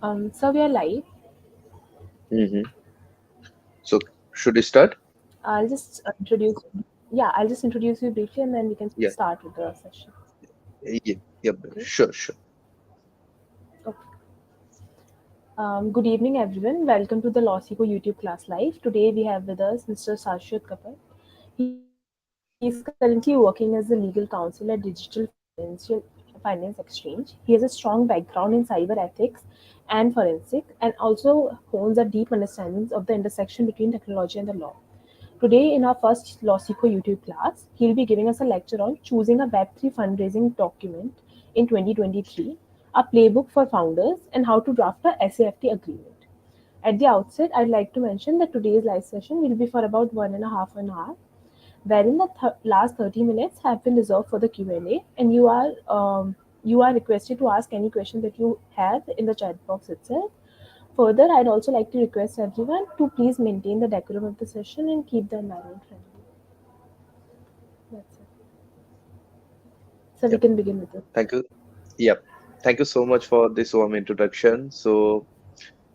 So we are live. Mm-hmm. So should we start? I'll just introduce. Yeah, I'll just introduce you briefly, and then we can Yeah. start with the session. Yeah. Yep. Okay. Sure. Sure. Okay. Good evening, everyone. Welcome to the Lawsikho Youtube class live. Today we have with us Mr. Sarshad Kapil. He is currently working as the legal counsel at Digital Finance Exchange. He has a strong background in cyber ethics and forensic, and also owns a deep understanding of the intersection between technology and the law. Today, in our first Lawsikho YouTube class, he'll be giving us a lecture on choosing a Web3 fundraising document in 2023, a playbook for founders, and how to draft a SAFT agreement. At the outset, I'd like to mention that today's live session will be for about 1.5 hours, wherein the last 30 minutes have been reserved for the Q&A, and you are requested to ask any question that you have in the chat box itself. Further, I'd also like to request everyone to please maintain the decorum of the session and keep the environment friendly. That's it. So we Yep. can begin with it. Thank you. Yep. Thank you so much for this warm introduction. So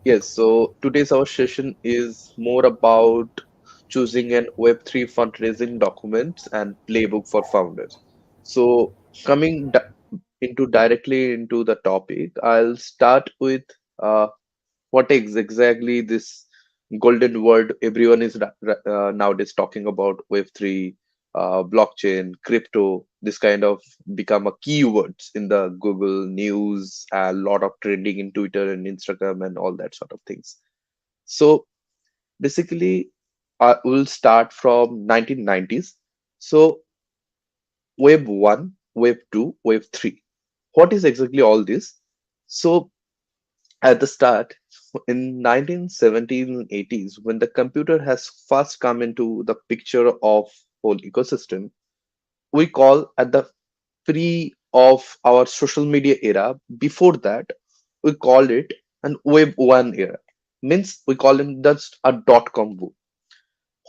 yes. So today's our session is more about choosing an Web3 fundraising documents and playbook for founders. So coming into directly into the topic, I'll start with uh, what is exactly this golden word everyone is nowadays talking about, Web3, blockchain, crypto. This kind of become a keywords in the Google News, a lot of trending in Twitter and Instagram and all that sort of things. So basically, I will start from 1990s. So Web 1, Web 2, Web 3. What is exactly all this? So at the start, in 1970s and 80s, when the computer has first come into the picture of whole ecosystem, we call at the pre of our social media era. Before that, we called it an Web 1 era. Means we call it just a dot-com boom.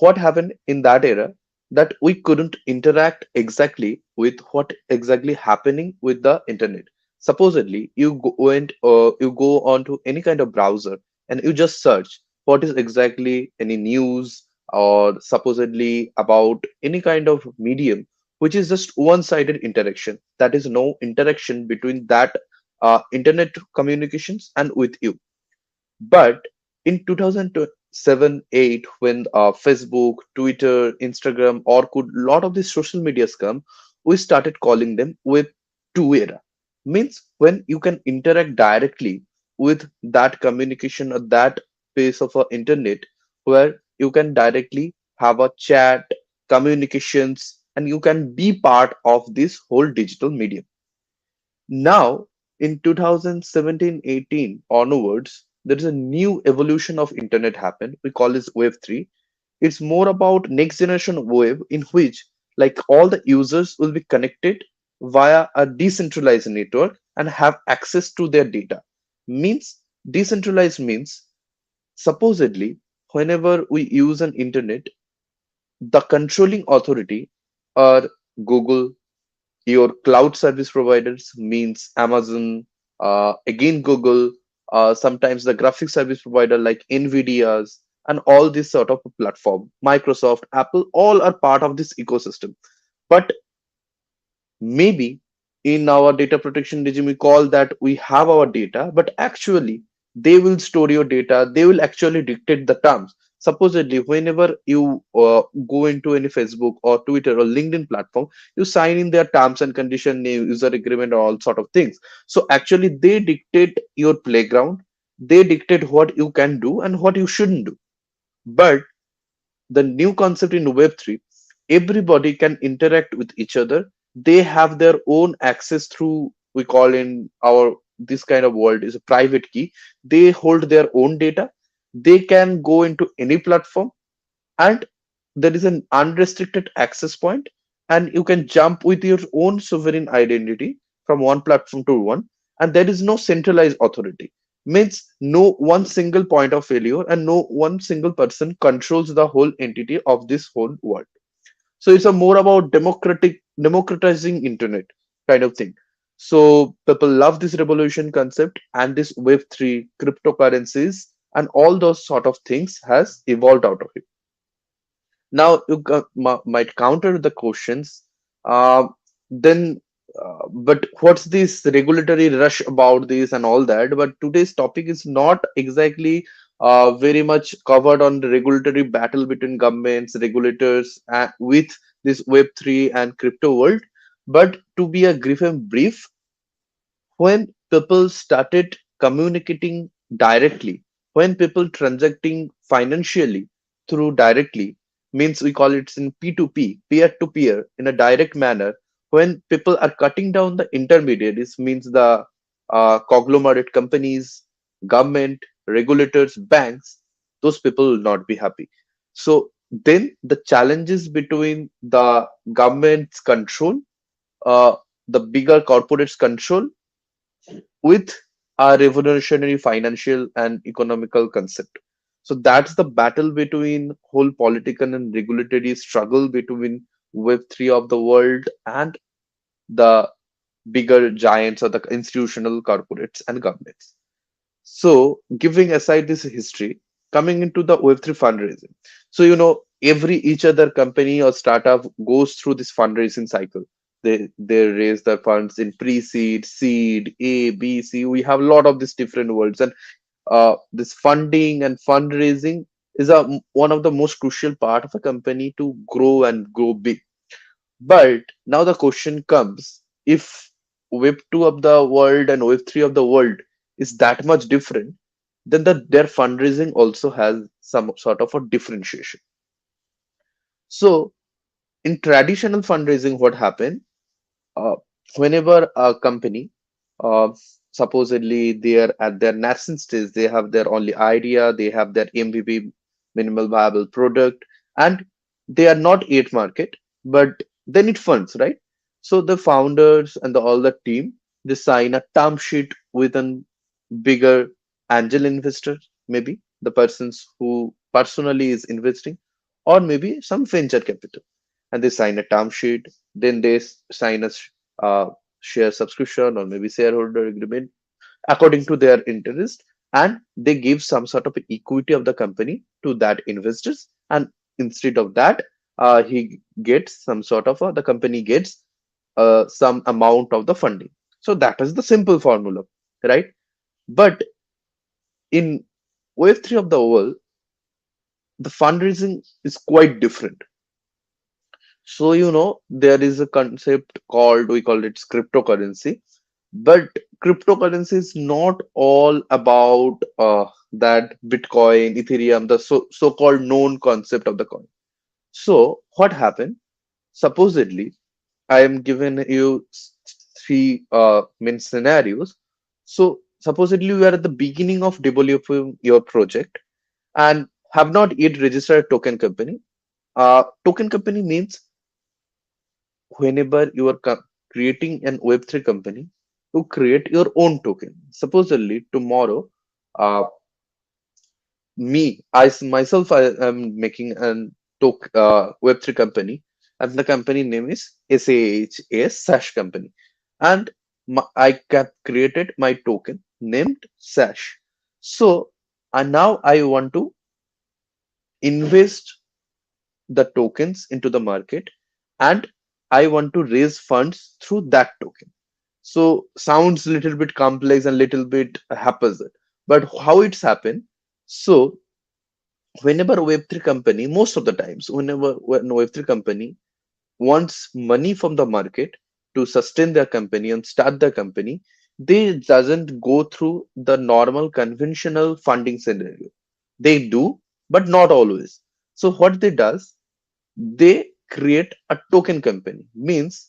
What happened in that era that we couldn't interact exactly with what exactly happening with the internet. Supposedly you go onto any kind of browser and you just search what is exactly any news or supposedly about any kind of medium, which is just one-sided interaction. That is no interaction between that internet communications and with you. But in 2007 8, when Facebook, Twitter, Instagram, Orkut, lot of these social medias come, we started calling them Web 2 era. Means when you can interact directly with that communication or that space of a internet, where you can directly have a chat, communications, and you can be part of this whole digital medium. Now, in 2017-18 onwards, there is a new evolution of internet happen. We call this Wave 3. It's more about next generation wave in which like all the users will be connected via a decentralized network and have access to their data. Means decentralized means supposedly whenever we use an internet, the controlling authority are Google, your cloud service providers means Amazon, again Google, sometimes the graphic service provider like Nvidia's, and all this sort of platform, Microsoft, Apple, all are part of this ecosystem. But maybe in our data protection regime we call that we have our data, but actually they will store your data, they will actually dictate the terms. Supposedly whenever you go into any Facebook or Twitter or LinkedIn platform, you sign in their terms and condition, name, user agreement, or all sort of things. So actually they dictate your playground, they dictate what you can do and what you shouldn't do. But the new concept in Web3, everybody can interact with each other. They have their own access through, we call in our this kind of world is a private key. They hold their own data. They can go into any platform, and there is an unrestricted access point, and you can jump with your own sovereign identity from one platform to one, and there is no centralized authority. Means no one single point of failure and no one single person controls the whole entity of this whole world. So it's a more about democratizing internet kind of thing. So people love this revolution concept and this Web3 cryptocurrencies and all those sort of things has evolved out of it. Now you might counter the questions. Uh, then, but what's this regulatory rush about this and all that? But today's topic is not exactly very much covered on the regulatory battle between governments, regulators, with this Web3 and crypto world. But to be a brief, when people started communicating directly, when people transacting financially through directly, means we call it in P2P, peer to peer, in a direct manner, when people are cutting down the intermediaries, means the conglomerate companies, government, regulators, banks, those people will not be happy. So then the challenges between the government's control, uh, the bigger corporates control with a revolutionary financial and economical concept. So that's the battle between whole political and regulatory struggle between Web3 of the world and the bigger giants or the institutional corporates and governments. So, giving aside this history, coming into the Web3 fundraising. So, every each other company or startup goes through this fundraising cycle. They raise their funds in pre-seed, seed, A, B, C. We have a lot of these different words, and this funding and fundraising is one of the most crucial part of a company to grow and grow big. But now the question comes, if Web 2 of the world and Web 3 of the world is that much different, then their fundraising also has some sort of a differentiation. So, in traditional fundraising, what happened? uh, Whenever a company, uh, supposedly they are at their nascent stage, they have their only idea, they have their MVP, minimal viable product, and they are not yet market, but they need funds, right? So the founders and all the team, they sign a term sheet with an bigger angel investor, maybe the persons who personally is investing, or maybe some venture capital, and they sign a term sheet. Then they sign a uh, share subscription or maybe shareholder agreement according to their interest, and they give some sort of equity of the company to that investors, and instead of that, he gets some sort of the company gets some amount of the funding. So that is the simple formula, right? But in wave 3 of the world, the fundraising is quite different. So, there is a concept called, we call it cryptocurrency. But cryptocurrency is not all about that Bitcoin, Ethereum, the so-called known concept of the coin. So, what happened? Supposedly, I am given you three main scenarios. So, supposedly, you are at the beginning of developing your project and have not yet registered a token company. Token company means whenever you are creating an Web3 company, to create your own token. Supposedly, tomorrow, uh, myself, I am making an Web3 company, and the company name is SAHS Sash Company. And I created my token named Sash. So, and now I want to invest the tokens into the market, and I want to raise funds through that token. So sounds a little bit complex and little bit haphazard, but how it's happened? So whenever a Web3 company, most of the times, whenever when a Web3 company wants money from the market to sustain their company and start their company, they doesn't go through the normal conventional funding scenario. They do, but not always. So what they does, they create a token company. Means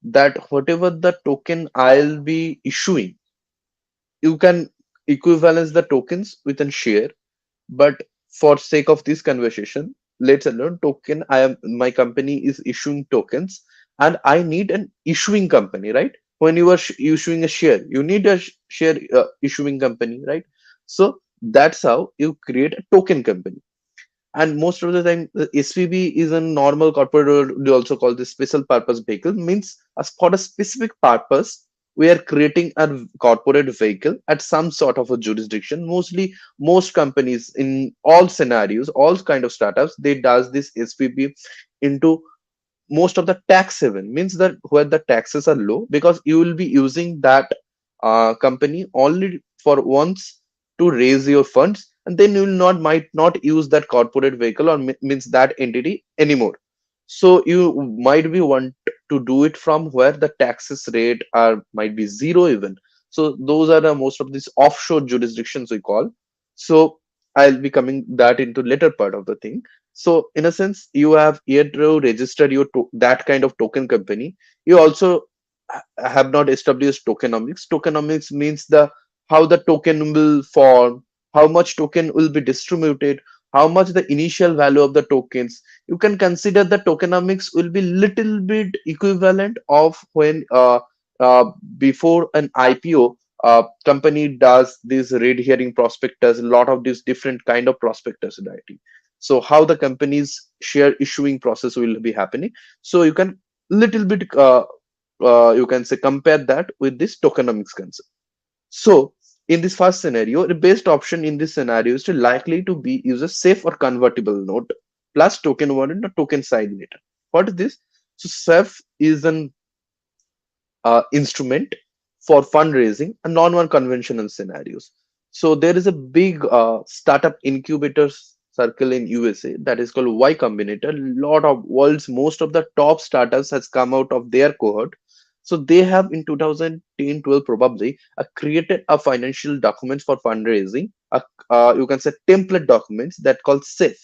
that whatever the token I'll be issuing, you can equivalence the tokens with a share. But for sake of this conversation, let's alone token. My company is issuing tokens, and I need an issuing company, right? When you are issuing a share, you need a share issuing company, right? So that's how you create a token company. And most of the time, the SPV is a normal corporate, or they also call this special purpose vehicle, means as for a specific purpose, we are creating a corporate vehicle at some sort of a jurisdiction. Mostly, most companies in all scenarios, all kind of startups, they does this SPV into most of the tax haven, means that where the taxes are low, because you will be using that company only for once to raise your funds, and then you will not might not use that corporate vehicle or means that entity anymore. So you might be want to do it from where the taxes rate are might be zero even. So those are the most of these offshore jurisdictions we call. So I'll be coming that into later part of the thing. So in a sense, you have yet to register your that kind of token company. You also have not established tokenomics. Tokenomics means the how the token will form, how much token will be distributed, how much the initial value of the tokens. You can consider the tokenomics will be little bit equivalent of when uh, before an IPO. Company does this red herring prospectus, a lot of these different kind of prospectus writing. So how the company's share issuing process will be happening. So you can little bit you can say compare that with this tokenomics concept. So in this first scenario, the best option in this scenario is to likely to be use a safe or convertible note plus token warrant or token side later. What is this? So SAF is an instrument for fundraising and non-one conventional scenarios. So there is a big startup incubator circle in USA that is called Y Combinator. Lot of world's most of the top startups has come out of their cohort. So they have in 2010-12 probably created a financial documents for fundraising. You can say template documents that called SAFE.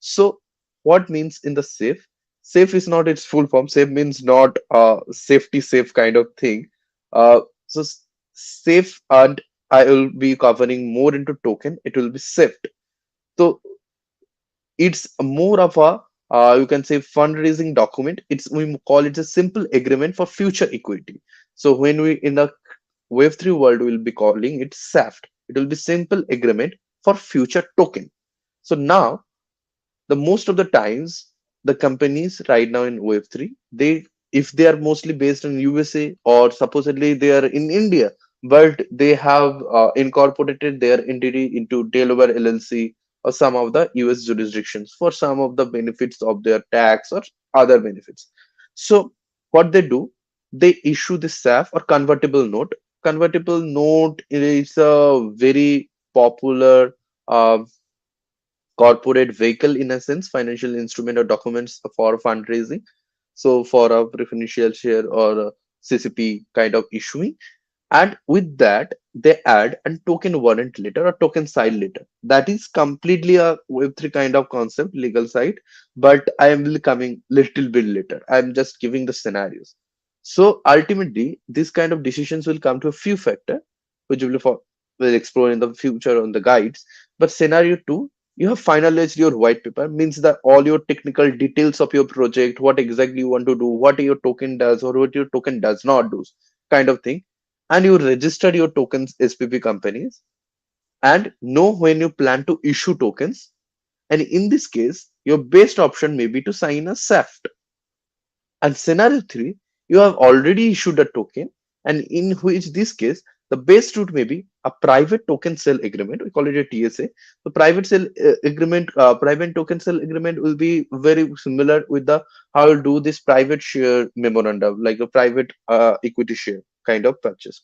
So what means in the SAFE? Safe is not its full form. Safe means not safety safe kind of thing. So safe, and I will be covering more into token. It will be SAFT. So it's more of a you can say fundraising document. It's we call it a simple agreement for future equity. So when we in the Web3 world, we'll be calling it SAFT. It will be simple agreement for future token. So now the most of the times the companies right now in web3, they if they are mostly based in USA or supposedly they are in India, but they have incorporated their entity into Delaware LLC or some of the US jurisdictions for some of the benefits of their tax or other benefits. So what they do, they issue the SAF or convertible note. Convertible note is a very popular corporate vehicle in a sense, financial instrument or documents for fundraising. So for a preferential share or a CCP kind of issuing. And with that, they add a token warrant letter or token side letter. That is completely a Web3 kind of concept, legal side, but I am coming little bit later. I'm just giving the scenarios. So ultimately, this kind of decisions will come to a few factor, which will explore in the future on the guides. But scenario two, you have finalized your white paper, means that all your technical details of your project, what exactly you want to do, what your token does or what your token does not do, kind of thing, and you register your tokens SPP companies and know when you plan to issue tokens. And in this case, your best option may be to sign a SAFT. And scenario three, you have already issued a token, and in which this case, the best route may be a private token sale agreement. We call it a TSA. The private sale agreement, private token sale agreement will be very similar with the how you do this private share memorandum, like a private equity share kind of purchase.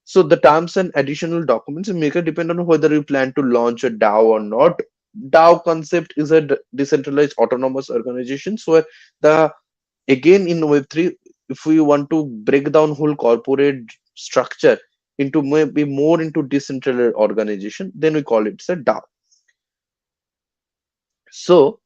So the terms and additional documents make it depend on whether you plan to launch a DAO or not. DAO concept is a decentralized autonomous organization. So the again in Web3, if we want to break down whole corporate structure into maybe more into decentralized organization, then we call it a DAO. So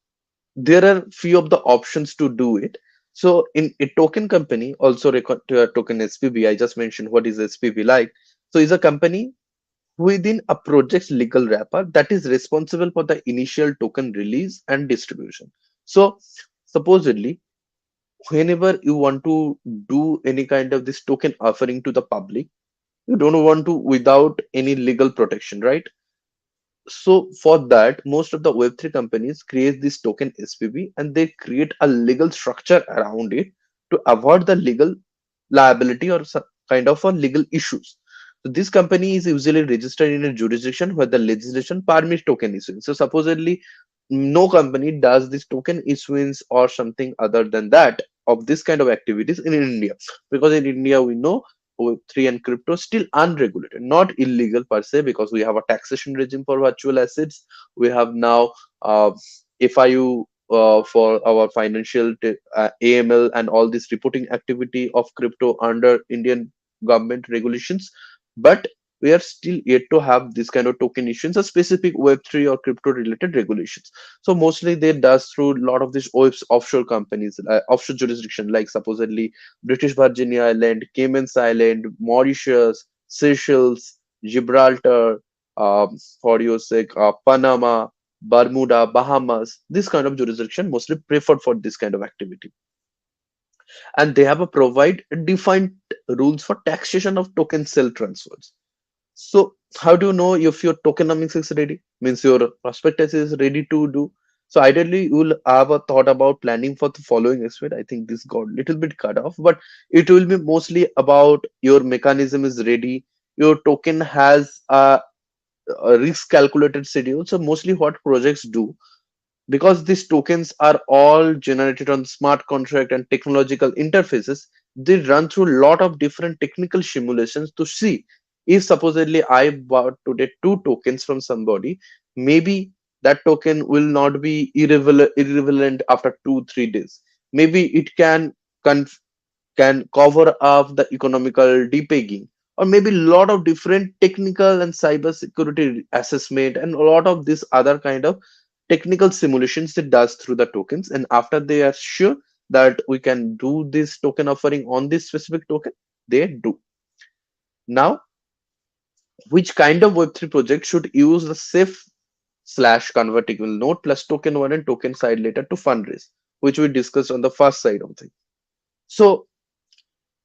there are few of the options to do it. So in a token company, also record token SPV, I just mentioned what is SPV like. So is a company within a project's legal wrapper that is responsible for the initial token release and distribution. So supposedly whenever you want to do any kind of this token offering to the public, you don't want to without any legal protection, right? So for that, most of the Web3 companies create this token SPV and they create a legal structure around it to avoid the legal liability or kind of a legal issues. So this company is usually registered in a jurisdiction where the legislation permits token issuance. So supposedly no company does this token issuance or something other than that of this kind of activities in India, because in India we know Web3 and crypto still unregulated, not illegal per se, because we have a taxation regime for virtual assets. We have now FIU for our AML and all this reporting activity of crypto under Indian government regulations. But we are still yet to have this kind of token issuance, a specific Web3 or crypto related regulations. So mostly they does through a lot of these offshore companies, offshore jurisdiction, like supposedly British Virgin Island, Cayman's Island, Mauritius, Seychelles, Gibraltar, for your sake, Panama, Bermuda, Bahamas. This kind of jurisdiction mostly preferred for this kind of activity, and they have a provide defined rules for taxation of token sale transfers. So how do you know if your tokenomics is ready? Means your prospectus is ready to do. So ideally, you will have a thought about planning for the following aspect. I think this got little bit cut off, but it will be mostly about your mechanism is ready. Your token has a risk calculated schedule. So mostly what projects do, because these tokens are all generated on smart contract and technological interfaces, they run through a lot of different technical simulations to see if supposedly I bought today two tokens from somebody, maybe that token will not be irrelevant after 2 3 days. Maybe it can cover up the economical depegging, or maybe a lot of different technical and cyber security assessment and a lot of this other kind of technical simulations it does through the tokens. And after they are sure that we can do this token offering on this specific token, they do. Now, which kind of Web3 project should use the safe slash convertible note plus token one and token side later to fundraise, which we discussed on the first side of things. So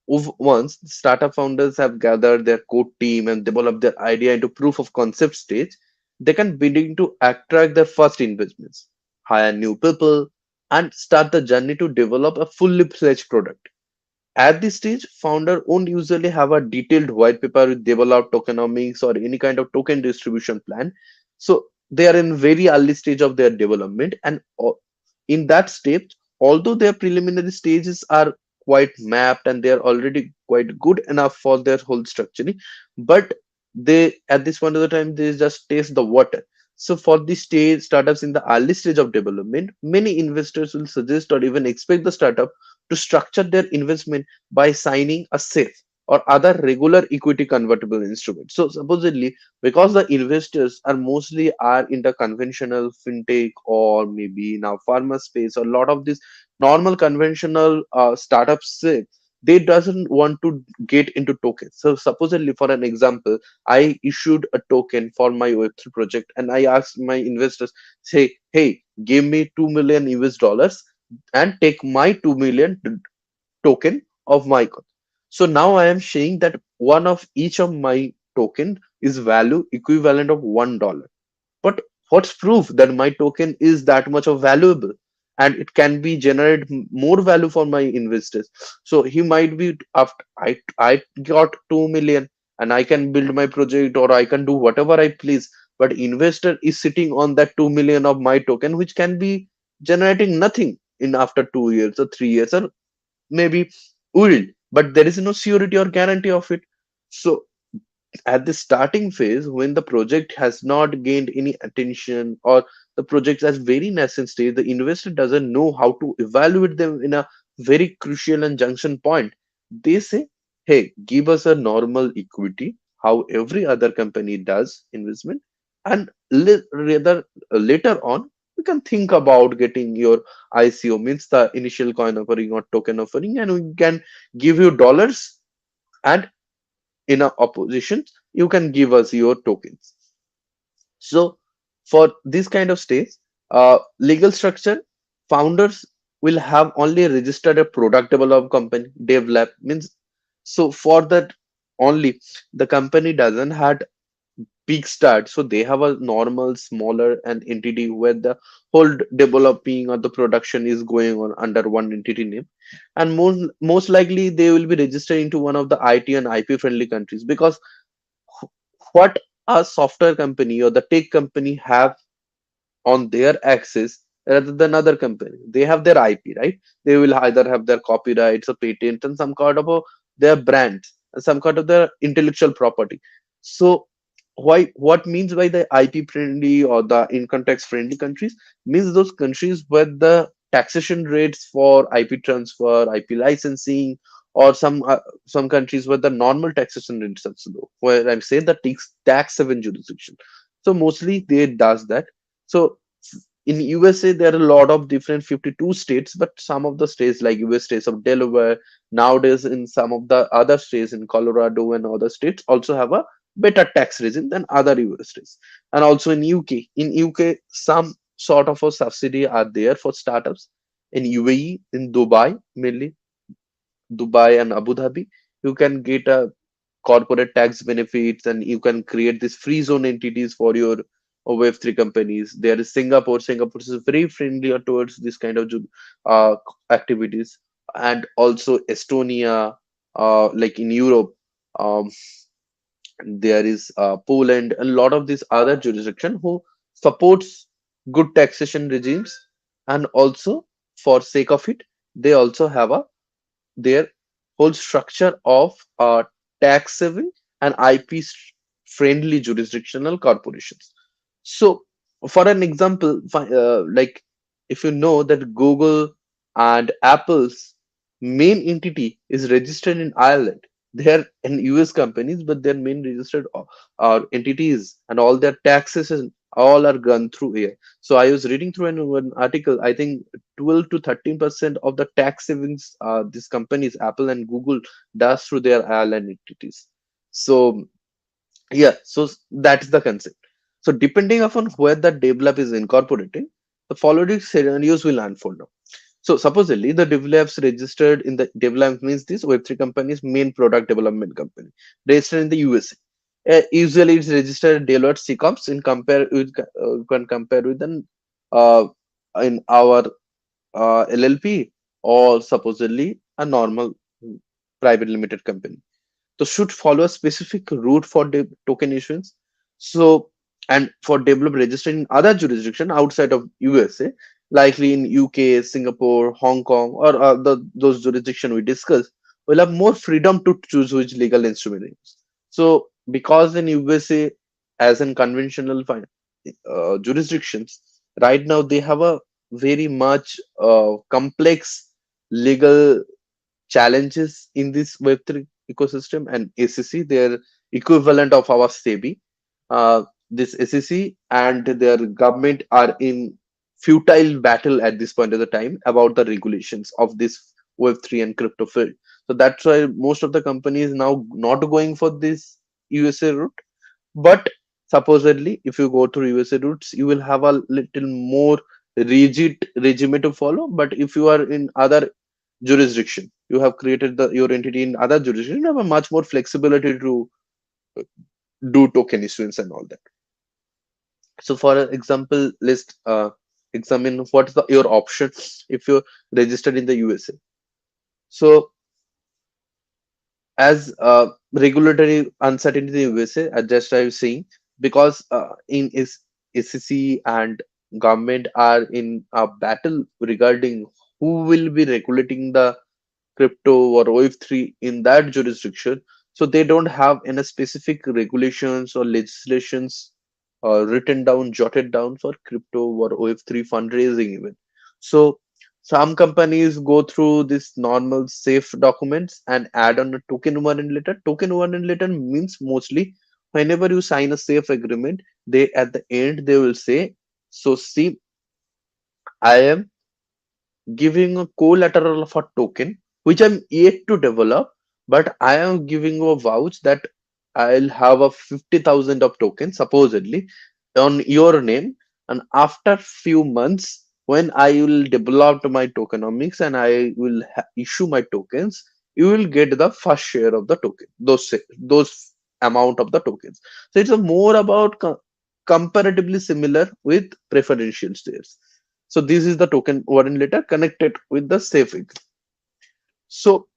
once startup founders have gathered their core team and developed their idea into proof of concept stage, they can begin to attract their first investments, hire new people, and start the journey to develop a fully fledged product. At this stage, founder won't usually have a detailed white paper with developed tokenomics or any kind of token distribution plan. So they are in very early stage of their development, and in that stage, although their preliminary stages are quite mapped and they are already quite good enough for their whole structuring, but they at this point of the time they just taste the water. So for this stage startups in the early stage of development, many investors will suggest or even expect the startup to structure their investment by signing a SAFE or other regular equity convertible instrument. So supposedly, because the investors are mostly are in the conventional fintech or maybe now pharma space, or a lot of these normal conventional startups say they doesn't want to get into tokens. So supposedly, for an example, I issued a token for my Web3 project and I asked my investors, say, hey, give me 2 million US dollars and take my 2 million token of my coin. So now I am saying that one of each of my token is value equivalent of $1. But what's proof that my token is that much of valuable and it can be generate more value for my investors? So he might be after I got 2 million and I can build my project or I can do whatever I please, but investor is sitting on that 2 million of my token which can be generating nothing in after 2 years or 3 years, or maybe will, but there is no surety or guarantee of it. So at the starting phase, when the project has not gained any attention or the project has very nascent stage, the investor doesn't know how to evaluate them in a very crucial and junction point. They say, hey, give us a normal equity how every other company does investment, and rather later on we can think about getting your ICO, means the initial coin offering or token offering, and we can give you dollars, and in a opposition you can give us your tokens. So for this kind of stage, legal structure, founders will have only registered a product development company, dev lab means. So for that only, the company doesn't had big start, so they have a normal, smaller an entity where the whole developing or the production is going on under one entity name, and most likely they will be registered into one of the IT and IP friendly countries, because what a software company or the tech company have on their access rather than other company. They have their IP, right? They will either have their copyrights or patent and some kind of their brand and some kind of their intellectual property. So what means by the IP friendly or the income tax friendly countries means those countries where the taxation rates for IP transfer, IP licensing, or some countries where the normal taxation rates are low. Where I'm saying the tax haven jurisdiction. So mostly they does that. So in USA, there are a lot of different 52 states, but some of the states like US states of Delaware, nowadays in some of the other states in Colorado and other states also have a better tax regime than other US states. And also in UK. In UK, some sort of a subsidy are there for startups. In UAE, in Dubai, mainly Dubai and Abu Dhabi, you can get a corporate tax benefits and you can create these free zone entities for your Web3 companies. There is Singapore. Singapore is very friendly towards this kind of uh, activities. And also Estonia, like in Europe. Um, there is Poland, a lot of these other jurisdiction who supports good taxation regimes, and also for sake of it, they also have a their whole structure of tax saving and IP friendly jurisdictional corporations. So, for an example, like if you know that Google and Apple's main entity is registered in Ireland, they are in US companies, but their main registered entities and all their taxes and all are gone through here. So I was reading through one article. I think 12 to 13% of the tax savings these companies, Apple and Google, does through their Ireland entities. So yeah, so that's the concept. So depending upon where the develop is incorporating, the following scenarios will unfold now. So supposedly the develops registered in the develop means this Web3 company's main product development company registered in the USA. Usually it's registered Deloitte CCOMs in compare with can compare with an uh, in our LLP, or supposedly a normal private limited company. So should follow a specific route for token issuance. So and for develop registering in other jurisdiction outside of USA, likely in UK, Singapore, Hong Kong, or those jurisdiction we discussed, will have more freedom to choose which legal instrument they use. So because in USA, as in conventional jurisdictions, right now they have a very much complex legal challenges in this Web3 ecosystem, and SEC, their equivalent of our SEBI. This SEC and their government are in futile battle at this point of the time about the regulations of this Web3 and crypto field. So that's why most of the companies now not going for this USA route. But supposedly, if you go through USA routes, you will have a little more rigid regime to follow. But if you are in other jurisdiction, you have created your entity in other jurisdiction, you have a much more flexibility to do token issuance and all that. So for example, let's examine what is your option if you're registered in the USA. So as regulatory uncertainty in the USA, as just I was saying, because in is SEC and government are in a battle regarding who will be regulating the crypto or Web3 in that jurisdiction. So they don't have any specific regulations or legislations written down, jotted down for crypto or Web3 fundraising even. So some companies go through this normal safe documents and add on a token warrant letter. Token warrant letter means mostly whenever you sign a safe agreement, they at the end they will say, so see, I am giving a collateral of a token which I'm yet to develop, but I am giving you a vouch that I'll have a 50,000 of tokens supposedly on your name, and after few months when I will develop my tokenomics and I will issue my tokens, you will get the first share of the token. Those amount of the tokens. So it's a more about comparatively similar with preferential shares. So this is the token warrant letter connected with the safe agreement. So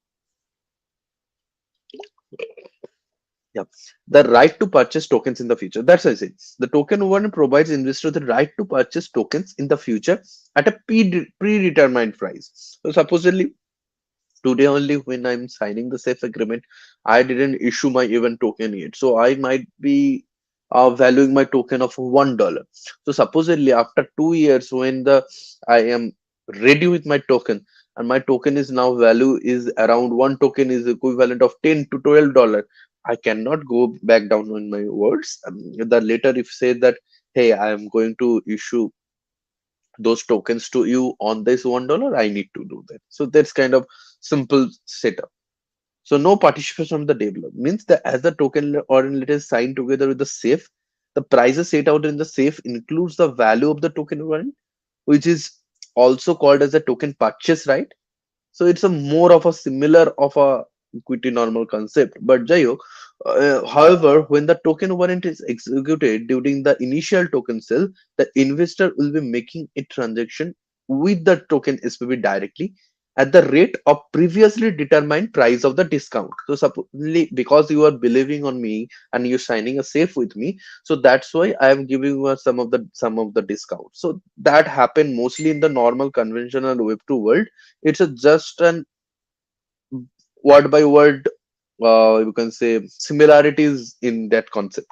yeah, the right to purchase tokens in the future. That's what I say. The token warrant provides investors the right to purchase tokens in the future at a predetermined price. So supposedly today only when I'm signing the safe agreement, I didn't issue my event token yet. So I might be valuing my token of $1. So supposedly after 2 years when the I am ready with my token and my token is now value is around one token is equivalent of $10 to $12. I cannot go back down on my words. The later if say that hey I am going to issue those tokens to you on this $1, I need to do that. So that's kind of simple setup. So no participation from the developer means that as the token or it is signed together with the safe, the prices set out in the safe includes the value of the token warrant, which is also called as a token purchase right. So it's a more of a similar of a equity normal concept. But Jayok, however, when the token warrant is executed during the initial token sale, the investor will be making a transaction with the token SPV directly at the rate of previously determined price of the discount. So supposedly because you are believing on me and you're signing a safe with me, so that's why I am giving you some of the discount. So that happened mostly in the normal conventional Web2 world. It's a just an word by word you can say similarities in that concept.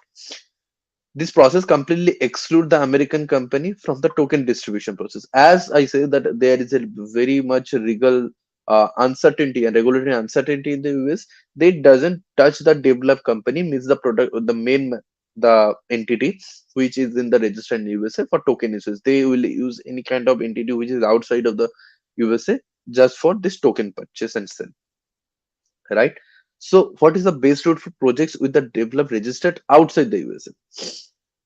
This process completely exclude the American company from the token distribution process. As I say that there is a very much legal uncertainty and regulatory uncertainty in the US. They doesn't touch the developed company means the product the main the entity which is in the register in USA for token issues. They will use any kind of entity which is outside of the USA just for this token purchase and sell, right? So what is the base route for projects with the developed registered outside the USA?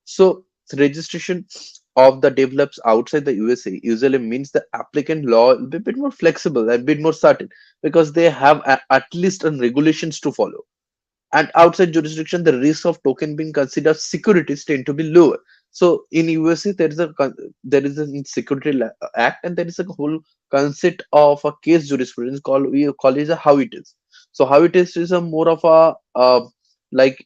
So registration of the develops outside the USA usually means the applicant law will be a bit more flexible and a bit more certain because they have at least an regulations to follow. And outside jurisdiction, the risk of token being considered securities tend to be lower. So in USA, there is a security act, and there is a whole concept of a case jurisprudence called we call it a how it is. So how it is a more of a like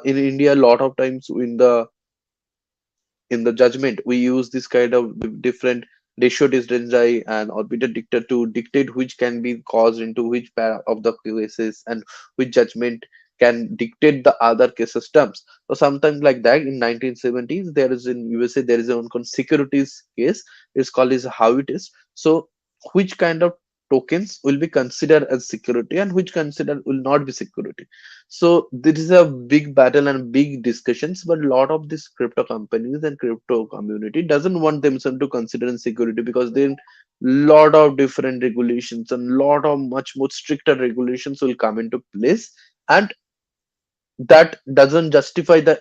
in India, a lot of times in the judgment we use this kind of different ratio disdensi and orbital dictator to dictate which can be caused into which pair of the cases and which judgment can dictate the other cases terms. So sometimes like that in 1970s there is in USA there is a one called securities case. It's called is how it is. So which kind of tokens will be considered as security and which considered will not be security. So this is a big battle and big discussions, but a lot of these crypto companies and crypto community doesn't want themselves to consider insecurity because then lot of different regulations and lot of much more stricter regulations will come into place, and that doesn't justify the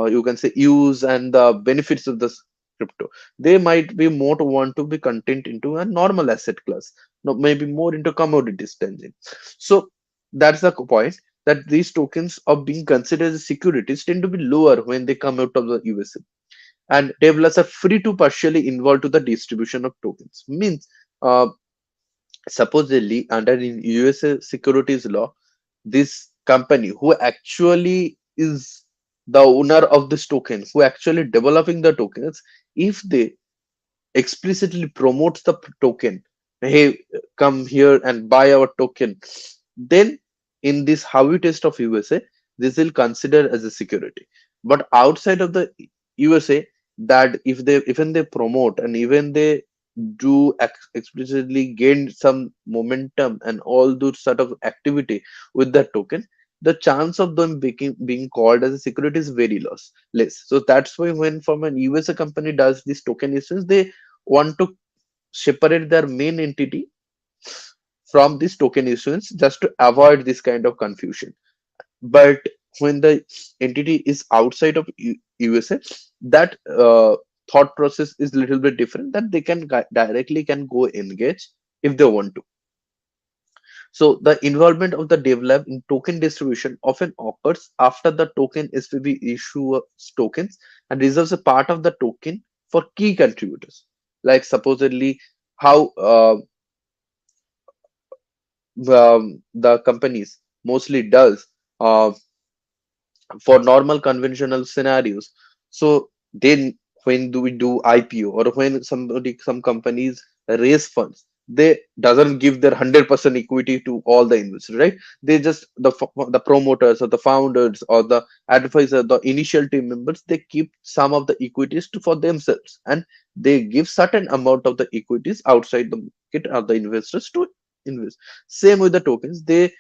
you can say use and the benefits of this crypto. They might be more to want to be content into a normal asset class, no, maybe more into commodities lending. So that's the point that these tokens of being considered as securities tend to be lower when they come out of the USA, and developers are free to partially involve to the distribution of tokens. Means uh, supposedly under in USA securities law, this company who actually is the owner of this token, who actually developing the tokens, if they explicitly promotes the token, hey, come here and buy our token, then in this Howey test of USA, this will consider as a security. But outside of the USA, that if they even they promote and even they do explicitly gain some momentum and all those sort of activity with that token, the chance of them being called as a security is very less. So that's why when from an USA company does this token issuance, they want to separate their main entity from this token issuance just to avoid this kind of confusion. But when the entity is outside of USA, that thought process is a little bit different, that they can directly can go engage if they want to. So the involvement of the dev in token distribution often occurs after the token SPV issues tokens and reserves a part of the token for key contributors. Like supposedly how the companies mostly does uh, for normal conventional scenarios. So then when do we do IPO or when some companies raise funds, they doesn't give their 100% equity to all the investors, right? They just the promoters or the founders or the advisor, the initial team members, they keep some of the equities for themselves, and they give certain amount of the equities outside the market or the investors to invest. Same with the tokens. They,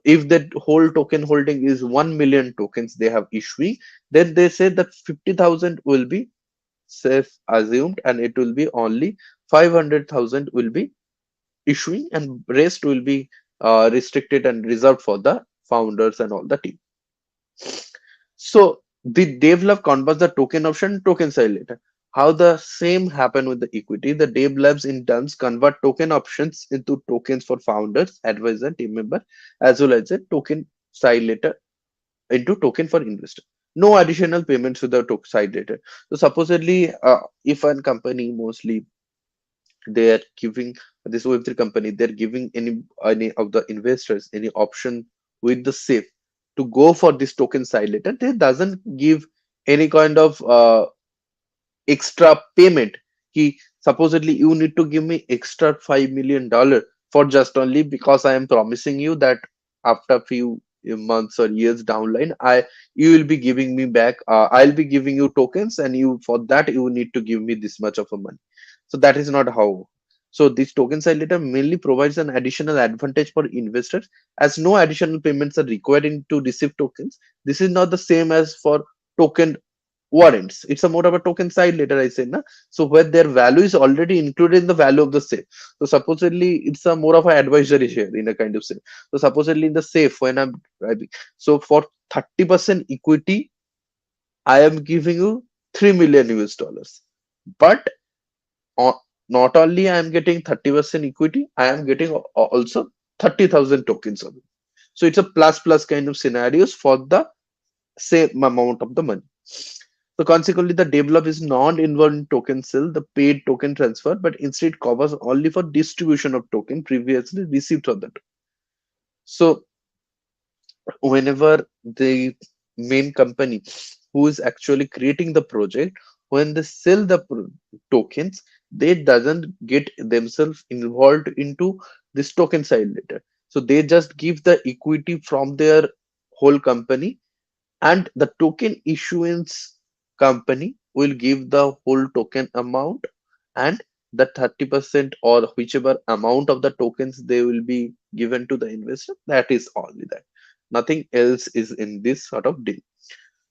if that whole token holding is 1 million tokens they have issuing, then they say that 50,000 will be safe assumed and it will be only 500,000 will be issuing, and rest will be restricted and reserved for the founders and all the team. So the develop converts the token option token side later. How the same happen with the equity? The Dev Labs in turns convert token options into tokens for founders, advisor, team member, as well as a token side later into token for investor. No additional payments to the token side later. So supposedly, if a company mostly they are giving this Web3 company, they're giving any of the investors any option with the safe to go for this token side later, they doesn't give any kind of extra payment. He supposedly you need to give me extra $5 million for just only because I am promising you that after few months or years down line, I you will be giving me back. I'll be giving you tokens, and you for that you need to give me this much of a money. So that is not how. So this token side letter mainly provides an additional advantage for investors as no additional payments are required to receive tokens. This is not the same as for token warrants. It's a more of a token side later, I say, na? So where their value is already included in the value of the safe. So supposedly it's a more of an advisory share in a kind of safe. So supposedly in the safe when I'm driving. So for 30% equity, I am giving you 3 million US dollars. But o- not only I am getting 30% equity, I am getting also 30,000 tokens of it. So it's a plus plus kind of scenarios for the same amount of the money. So consequently, the develop is not involved in token sale, the paid token transfer, but instead covers only for distribution of token previously received on that. So whenever the main company who is actually creating the project, when they sell the tokens, they doesn't get themselves involved into this token side later. So they just give the equity from their whole company, and the token issuance company will give the whole token amount, and the 30% or whichever amount of the tokens they will be given to the investor, that is only that, nothing else is in this sort of deal.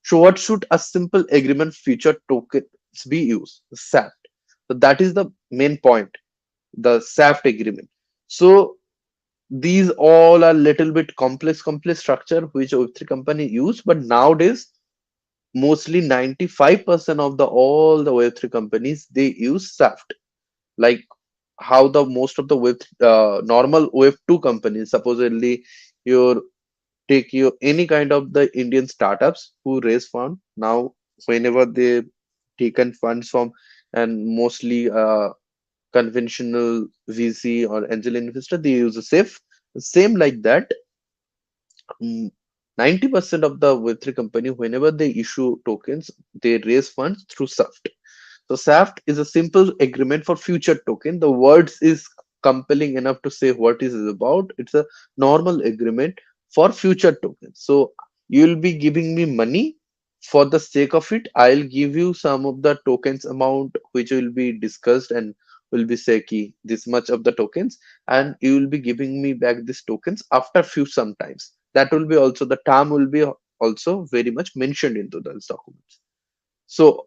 So what should a simple agreement feature tokens be used? SAFT. So that is the main point, the SAFT agreement. So these all are little bit complex structure which Web3 company use, but nowadays mostly 95% of the all the Web3 companies they use SAFT. Like how the most of the normal Web2 companies, supposedly you take you any kind of the Indian startups who raise fund now, whenever they taken funds from, and mostly conventional VC or angel investor, they use a safe. Same like that, mm, 90% of the Web3 company, whenever they issue tokens, they raise funds through SAFT. So SAFT is a simple agreement for future token. The words is compelling enough to say what is it about. It's a normal agreement for future tokens. So you'll be giving me money for the sake of it. I'll give you some of the tokens amount which will be discussed and will be say key this much of the tokens, and you will be giving me back these tokens after few sometimes. That will be also the term will be also very much mentioned into those documents. So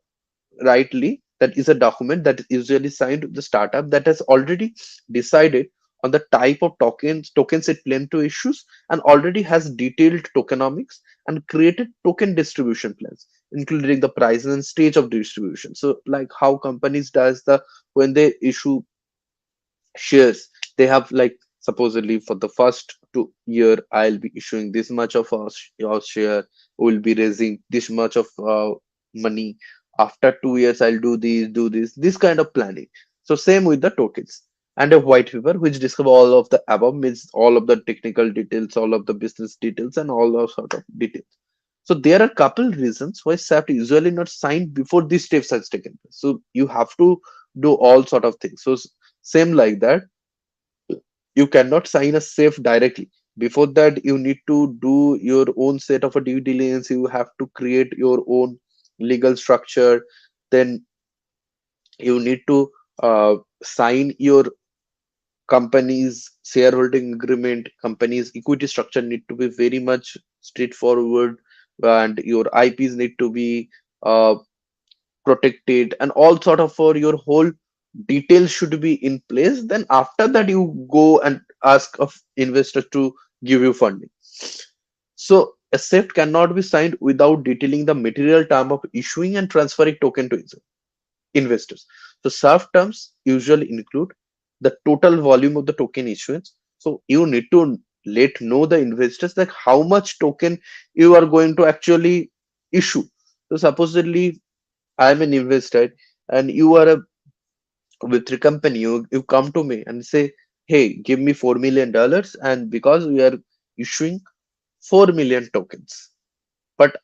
rightly, that is a document that is usually signed with the startup that has already decided on the type of tokens it plans to issues, and already has detailed tokenomics and created token distribution plans including the price and stage of distribution. So like how companies does the when they issue shares, they have like supposedly for the first to year I'll be issuing this much of your share, will be raising this much of money. After 2 years, I'll do this kind of planning. So same with the tokens and a white paper which describe all of the above, means all of the technical details, all of the business details, and all those sort of details. So there are couple reasons why SAFT usually not signed before these steps has taken place. So you have to do all sort of things. So same like that, you cannot sign a safe directly. Before that, you need to do your own set of a due diligence. You have to create your own legal structure. Then you need to sign your company's shareholding agreement. Company's equity structure need to be very much straightforward, and your IPs need to be uh, protected, and all sort of for your whole details should be in place. Then after that, you go and ask of investors to give you funding. So a SAFT cannot be signed without detailing the material term of issuing and transferring token to investors. So SAFT terms usually include the total volume of the token issuance. So you need to let know the investors like how much token you are going to actually issue. So supposedly I am an investor and you are a with company, you come to me and say, hey, give me $4 million, and because we are issuing 4 million tokens. But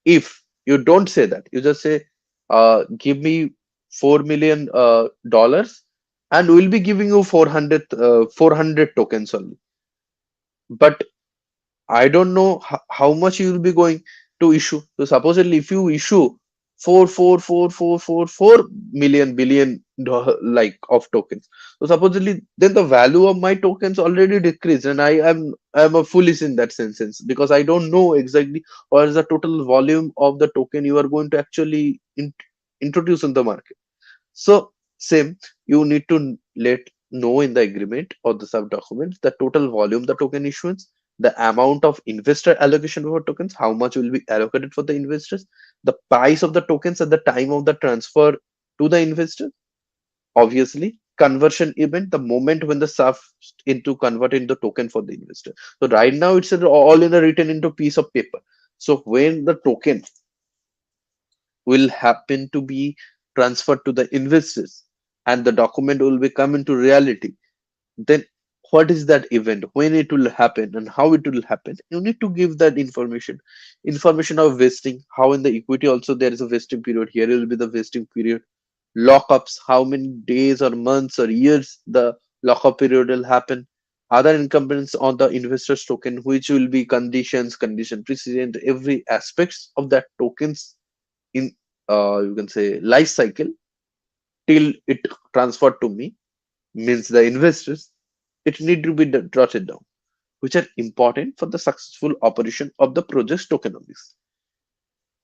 if you don't say that, you just say, give me $4 million, and we'll be giving you 400 tokens only. But I don't know how much you will be going to issue. So supposedly, if you issue 4 billion like of tokens, so supposedly then the value of my tokens already decreased, and I am a foolish in that sense because I don't know exactly what is the total volume of the token you are going to actually introduce in the market. So same, you need to let know in the agreement or the sub documents the total volume the token issuance, the amount of investor allocation for tokens, how much will be allocated for the investors, the price of the tokens at the time of the transfer to the investor. Obviously, conversion event, the moment when the SAFT into convert into token for the investor. So right now it's all in a written into piece of paper. So when the token will happen to be transferred to the investors and the document will become into reality, then what is that event, when it will happen, and how it will happen? You need to give that information of vesting, how in the equity also there is a vesting period. Here will be the vesting period, lockups, how many days or months or years the lockup period will happen, other incumbents on the investors token, which will be condition precedent, every aspects of that tokens in you can say life cycle till it transferred to me, means the investors. It need to be jotted down, which are important for the successful operation of the project's tokenomics.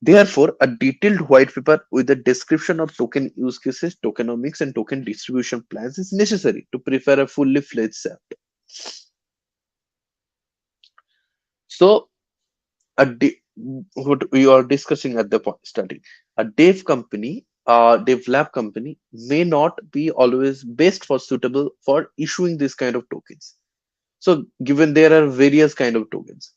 Therefore, a detailed white paper with a description of token use cases, tokenomics, and token distribution plans is necessary to prepare a fully fledged SAFT. So, what we are discussing at the point starting, a dev lab company may not be always best for suitable for issuing this kind of tokens. So given there are various kind of tokens,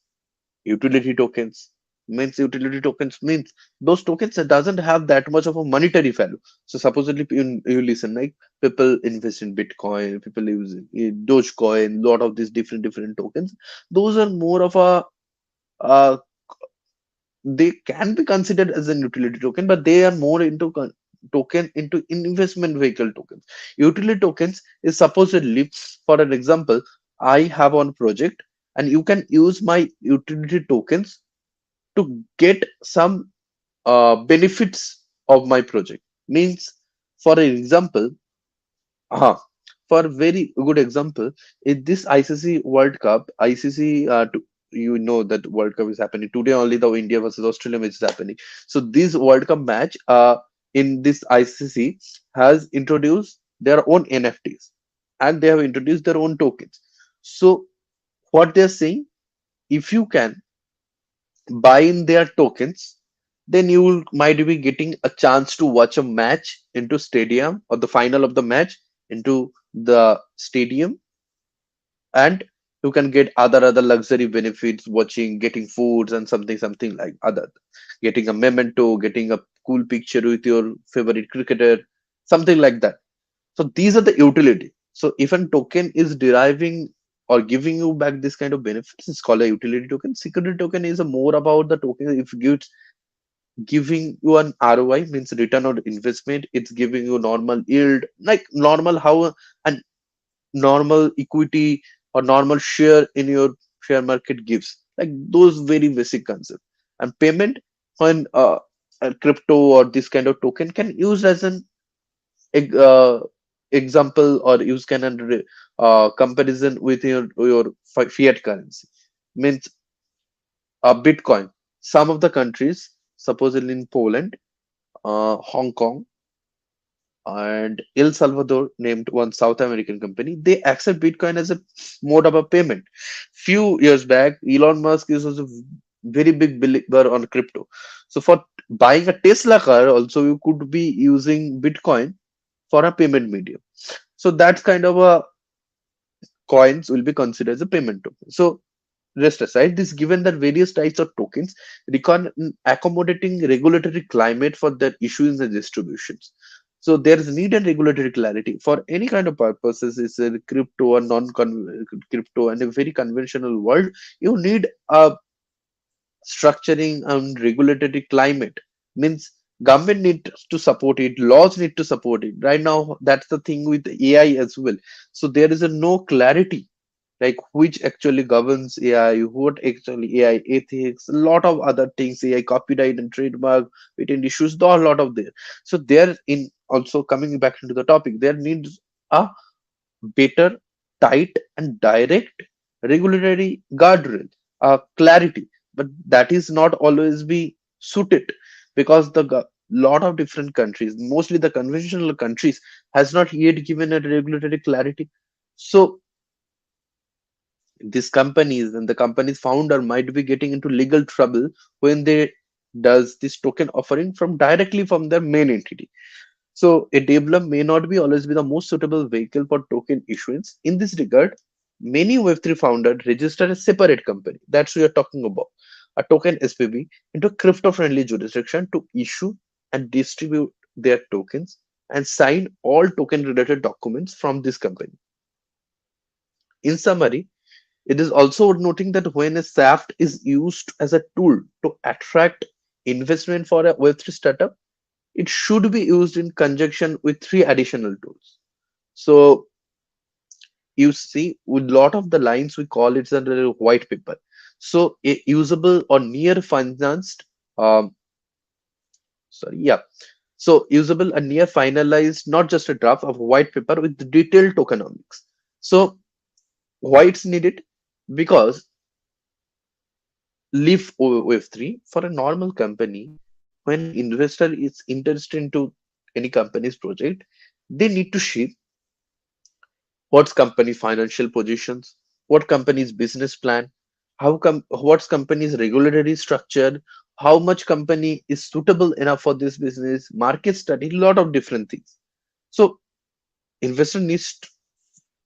utility tokens, means those tokens that doesn't have that much of a monetary value. So supposedly you listen, like people invest in Bitcoin, people use Dogecoin, lot of these different tokens. Those are more of a uh, they can be considered as a utility token, but they are more into token into investment vehicle tokens. Utility tokens is supposedly, for an example, I have one project and you can use my utility tokens to get some benefits of my project. Means, for an example, uh, for very good example, in this ICC World Cup, you know that World Cup is happening today only. The India versus Australia match is happening. So this World Cup match, in this ICC has introduced their own NFTs, and they have introduced their own tokens. So what they're saying, if you can buy in their tokens, then you might be getting a chance to watch a match into stadium, or the final of the match into the stadium, and you can get other luxury benefits, watching, getting foods and something like other, getting a memento, getting a cool picture with your favorite cricketer, something like that. So these are the utility. So if a token is deriving or giving you back this kind of benefits, it's called a utility token. Security token is a more about the token. If it gives giving you an ROI, means return on investment, it's giving you normal yield, like normal how a normal equity or normal share in your share market gives, like those very basic concept. And payment, when a crypto or this kind of token can use as an ex- uh, example, or use can under comparison with your fiat currency, means Bitcoin. Some of the countries, supposedly in Poland, Hong Kong, and El Salvador, named one South American company, they accept Bitcoin as a mode of a payment. Few years back, Elon Musk is also a very big believer on crypto. So for buying a Tesla car, also you could be using Bitcoin for a payment medium. So that's kind of a coins will be considered as a payment token. So rest aside, this given that various types of tokens accommodating regulatory climate for their issues and distributions. So there is need and regulatory clarity for any kind of purposes. Is a crypto or non-crypto and a very conventional world. You need a structuring and regulatory climate. Means government needs to support it, laws need to support it. Right now, that's the thing with AI as well. So there is a no clarity, like which actually governs AI, what actually AI ethics, a lot of other things, AI copyright and trademark, patent issues, there are a lot of there. So there in also coming back into the topic, there needs a better, tight, and direct regulatory guardrail, clarity. But that is not always be suited, because the lot of different countries, mostly the conventional countries, has not yet given a regulatory clarity. So these companies and the company's founder might be getting into legal trouble when they does this token offering from directly from their main entity. So a developer may not be always be the most suitable vehicle for token issuance. In this regard, many Web3 founders register a separate company. That's what we are talking about. A token SPV into crypto-friendly jurisdiction to issue and distribute their tokens and sign all token-related documents from this company. In summary, it is also worth noting that when a SAFT is used as a tool to attract investment for a Web3 startup, it should be used in conjunction with three additional tools. So you see, with lot of the lines we call it under a white paper. So a usable or near financed, um, sorry, yeah. So usable and near finalized, not just a draft of a white paper with detailed tokenomics. So why it's needed? Because leave Wave3 for a normal company, when an investor is interested into any company's project, they need to see what's company financial positions, what company's business plan, what's company's regulatory structure, how much company is suitable enough for this business, market study, lot of different things. So investor needs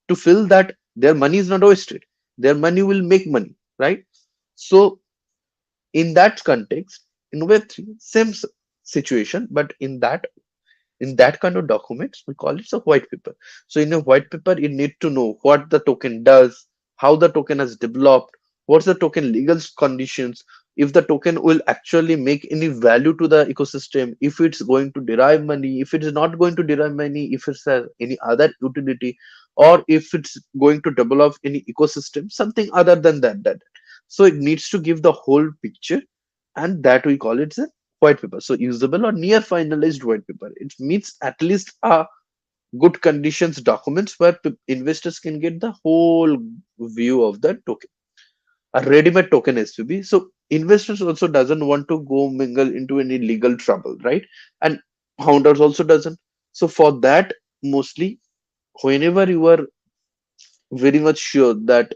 to feel that their money is not wasted. Their money will make money, right? So in that context, in Web3, same situation, but in that kind of documents, we call it a white paper. So in a white paper, you need to know what the token does, how the token has developed, what's the token legal conditions, if the token will actually make any value to the ecosystem, if it's going to derive money, if it is not going to derive money, if it's any other utility, or if it's going to develop any ecosystem, something other than that. So it needs to give the whole picture, and that we call it a white paper. So usable or near finalized white paper. It means at least a good conditions documents where investors can get the whole view of the token. A ready-made token SPB. So investors also doesn't want to go mingle into any legal trouble, right? And founders also doesn't. So for that, mostly whenever you are very much sure that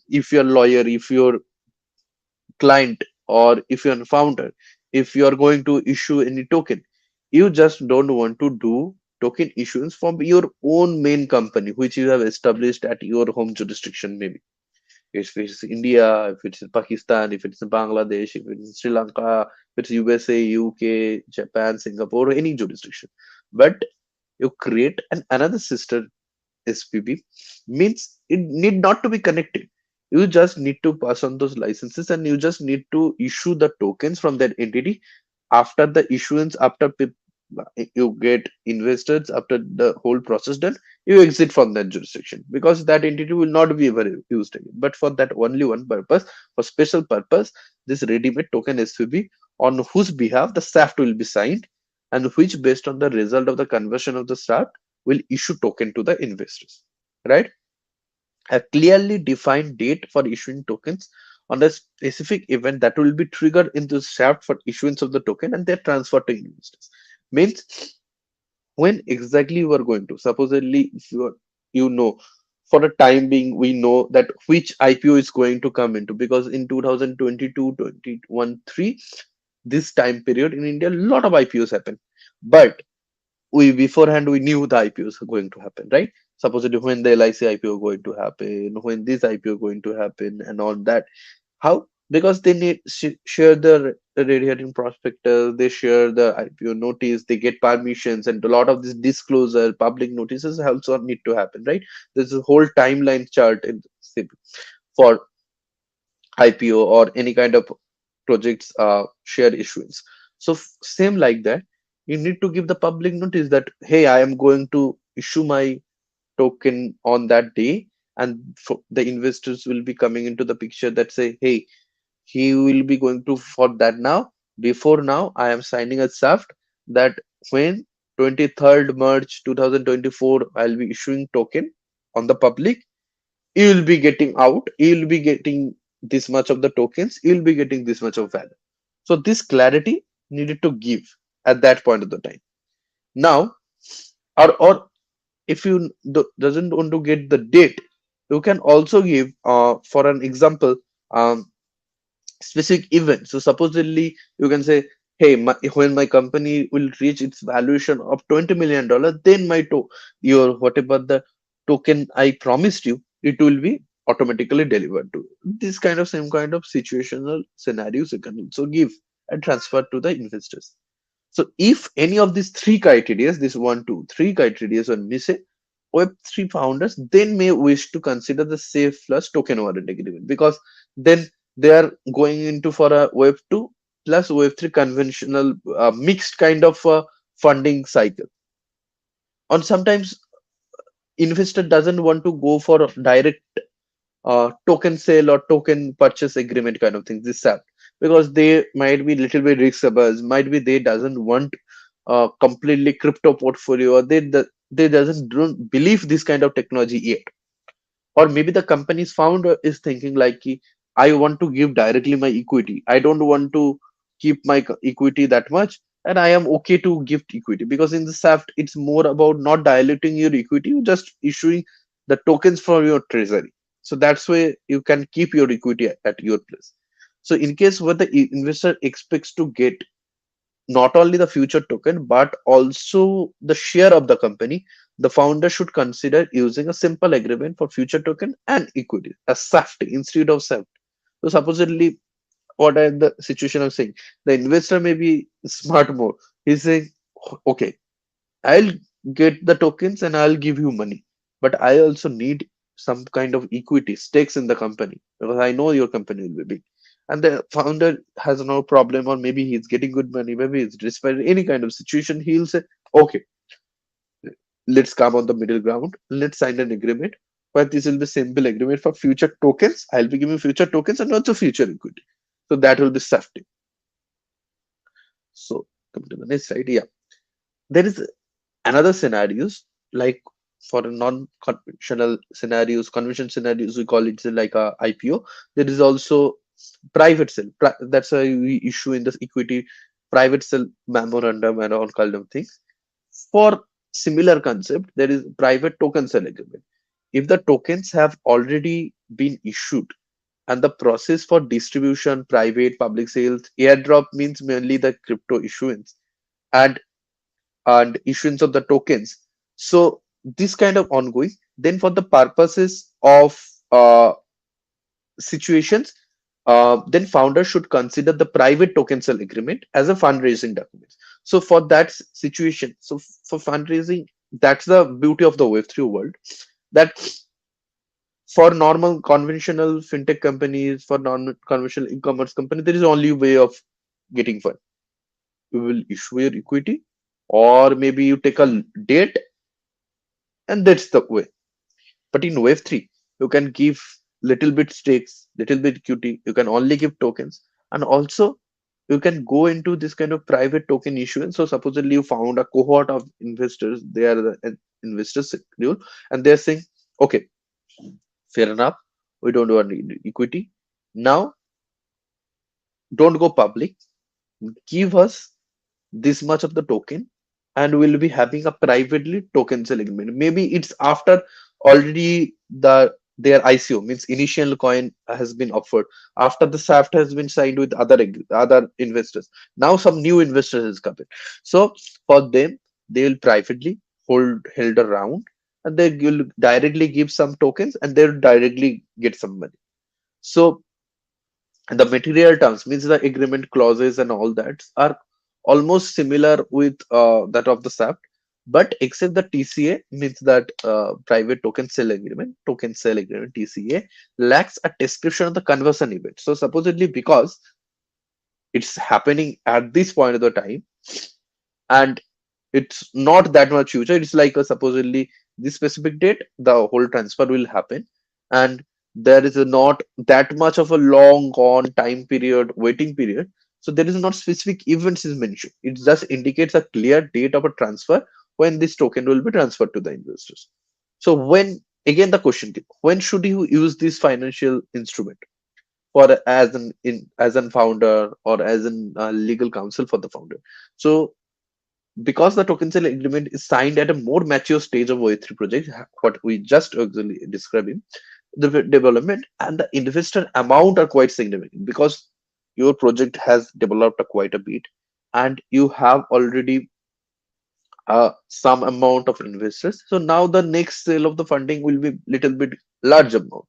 if you're a lawyer, if you're client, or if you're a founder, if you are going to issue any token, you just don't want to do token issuance from your own main company, which you have established at your home jurisdiction, maybe. If it's India, if it's in Pakistan, if it's in Bangladesh, if it's in Sri Lanka, if it's USA, UK, Japan, Singapore, or any jurisdiction. But you create another sister SPB, means it need not to be connected. You just need to pass on those licenses and you just need to issue the tokens from that entity. After the issuance, after you get investors, after the whole process done, you exit from that jurisdiction because that entity will not be ever used again. But for that only one purpose, for special purpose, this ready-made token SPB on whose behalf the SAFT will be signed and which, based on the result of the conversion of the SAFT, will issue token to the investors, right? A clearly defined date for issuing tokens on a specific event that will be triggered into shaft for issuance of the token and their transfer to investors. Means when exactly you are going to, supposedly if you know, for a time being, we know that which IPO is going to come into, because in 2022, 21, 3, this time period in India, a lot of IPOs happen. But we beforehand we knew the IPOs are going to happen, right? Supposedly when the LIC IPO going to happen, when this IPO going to happen, and all that. How? Because they need share the red herring prospectus, they share the IPO notice, they get permissions, and a lot of this disclosure, public notices also need to happen, right? There's a whole timeline chart in SIP for IPO or any kind of projects share issuance. So same like that, you need to give the public notice that hey, I am going to issue my token on that day, and the investors will be coming into the picture that say, hey, he will be going to for that now. Before now, I am signing a SAFT that when 23rd March 2024, I'll be issuing token on the public. You will be getting out. You will be getting this much of the tokens. You will be getting this much of value. So this clarity needed to give at that point of the time. Now, or if you doesn't want to get the date, you can also give for an example specific event. So supposedly you can say, hey, when my company will reach its valuation of $20 million, then your whatever the token I promised you, it will be automatically delivered to you. This kind of same kind of situational scenarios you can also give and transfer to the investors. So if any of these three criteria, this one, two, three criteria are missing, Web3 founders then may wish to consider the Safe Plus token warrant agreement, because then they are going into for a Web2 plus Web3 conventional mixed kind of funding cycle. And sometimes investor doesn't want to go for a direct token sale or token purchase agreement kind of thing, this app, because they might be little bit risk averse, might be they doesn't want completely crypto portfolio, or they doesn't don't believe this kind of technology yet. Or maybe the company's founder is thinking like I want to give directly my equity, I don't want to keep my equity that much, and I am okay to give equity, because in the SAFT it's more about not diluting your equity, you just issuing the tokens from your treasury. So that's why you can keep your equity at your place. So in case what the investor expects to get not only the future token but also the share of the company, the founder should consider using a simple agreement for future token and equity, a SAFT instead of SAFT. So supposedly, what are the situation I'm saying? The investor may be smart more. He's saying, okay, I'll get the tokens and I'll give you money, but I also need some kind of equity stakes in the company because I know your company will be big. And the founder has no problem, or maybe he's getting good money, maybe it's despite any kind of situation, he'll say, okay, let's come on the middle ground, let's sign an agreement. But this will be simple agreement for future tokens. I'll be giving future tokens and also future equity. So that will be safety. So come to the next slide. Yeah. There is another scenarios like for a non-conventional scenarios, convention scenarios, we call it like a IPO. There is also private sale. That's why we issue in this equity private sale memorandum and all kind of things. For similar concept, there is private token sale agreement. If the tokens have already been issued and the process for distribution, private, public sales, airdrop means mainly the crypto issuance, and and issuance of the tokens. So this kind of ongoing. Then for the purposes of situations, then founder should consider the private token sale agreement as a fundraising document. So for that situation, so for fundraising, that's the beauty of the Web3 world. That for normal conventional fintech companies, for non-conventional e-commerce company, there is only way of getting fund. You will issue your equity, or maybe you take a debt, and that's the way. But in Wave3, you can give little bit stakes, little bit equity. You can only give tokens, and also you can go into this kind of private token issuance. So supposedly you found a cohort of investors. They are the investors schedule, and they're saying, okay, fair enough. We don't want equity. Now, don't go public. Give us this much of the token, and we'll be having a privately token sale agreement. Maybe it's after already their ICO, means initial coin has been offered, after the SAFT has been signed with other investors. Now some new investors is coming. So for them, they will privately held a round, and they will directly give some tokens, and they'll directly get some money. So and the material terms, means the agreement clauses and all that, are almost similar with that of the SAFT, but except the TCA, means that private token sale agreement TCA lacks a description of the conversion event. So supposedly because it's happening at this point of the time, and it's not that much future. It's like supposedly this specific date, the whole transfer will happen, and there is not that much of a long on time period, waiting period. So there is not specific events is mentioned. It just indicates a clear date of a transfer when this token will be transferred to the investors. So when again the question, when should you use this financial instrument for as an founder or as an legal counsel for the founder? So because the token sale agreement is signed at a more mature stage of Web3 project, what we just actually describing, the development and the investor amount are quite significant because your project has developed quite a bit, and you have already some amount of investors. So now the next sale of the funding will be little bit large amount.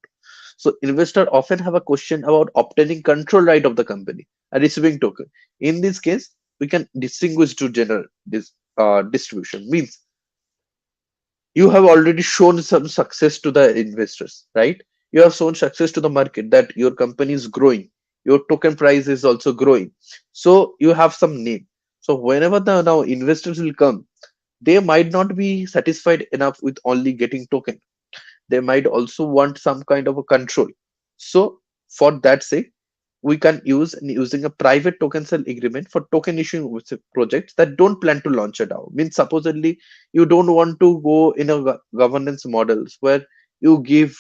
So investor often have a question about obtaining control right of the company and receiving token. In this case, we can distinguish to general distribution. Means you have already shown some success to the investors, right? You have shown success to the market that your company is growing, your token price is also growing. So you have some name. So whenever the now investors will come, they might not be satisfied enough with only getting token. They might also want some kind of a control. So for that sake, we can use using a private token sale agreement for token issuing with projects that don't plan to launch a DAO. Means supposedly you don't want to go in a governance models where you give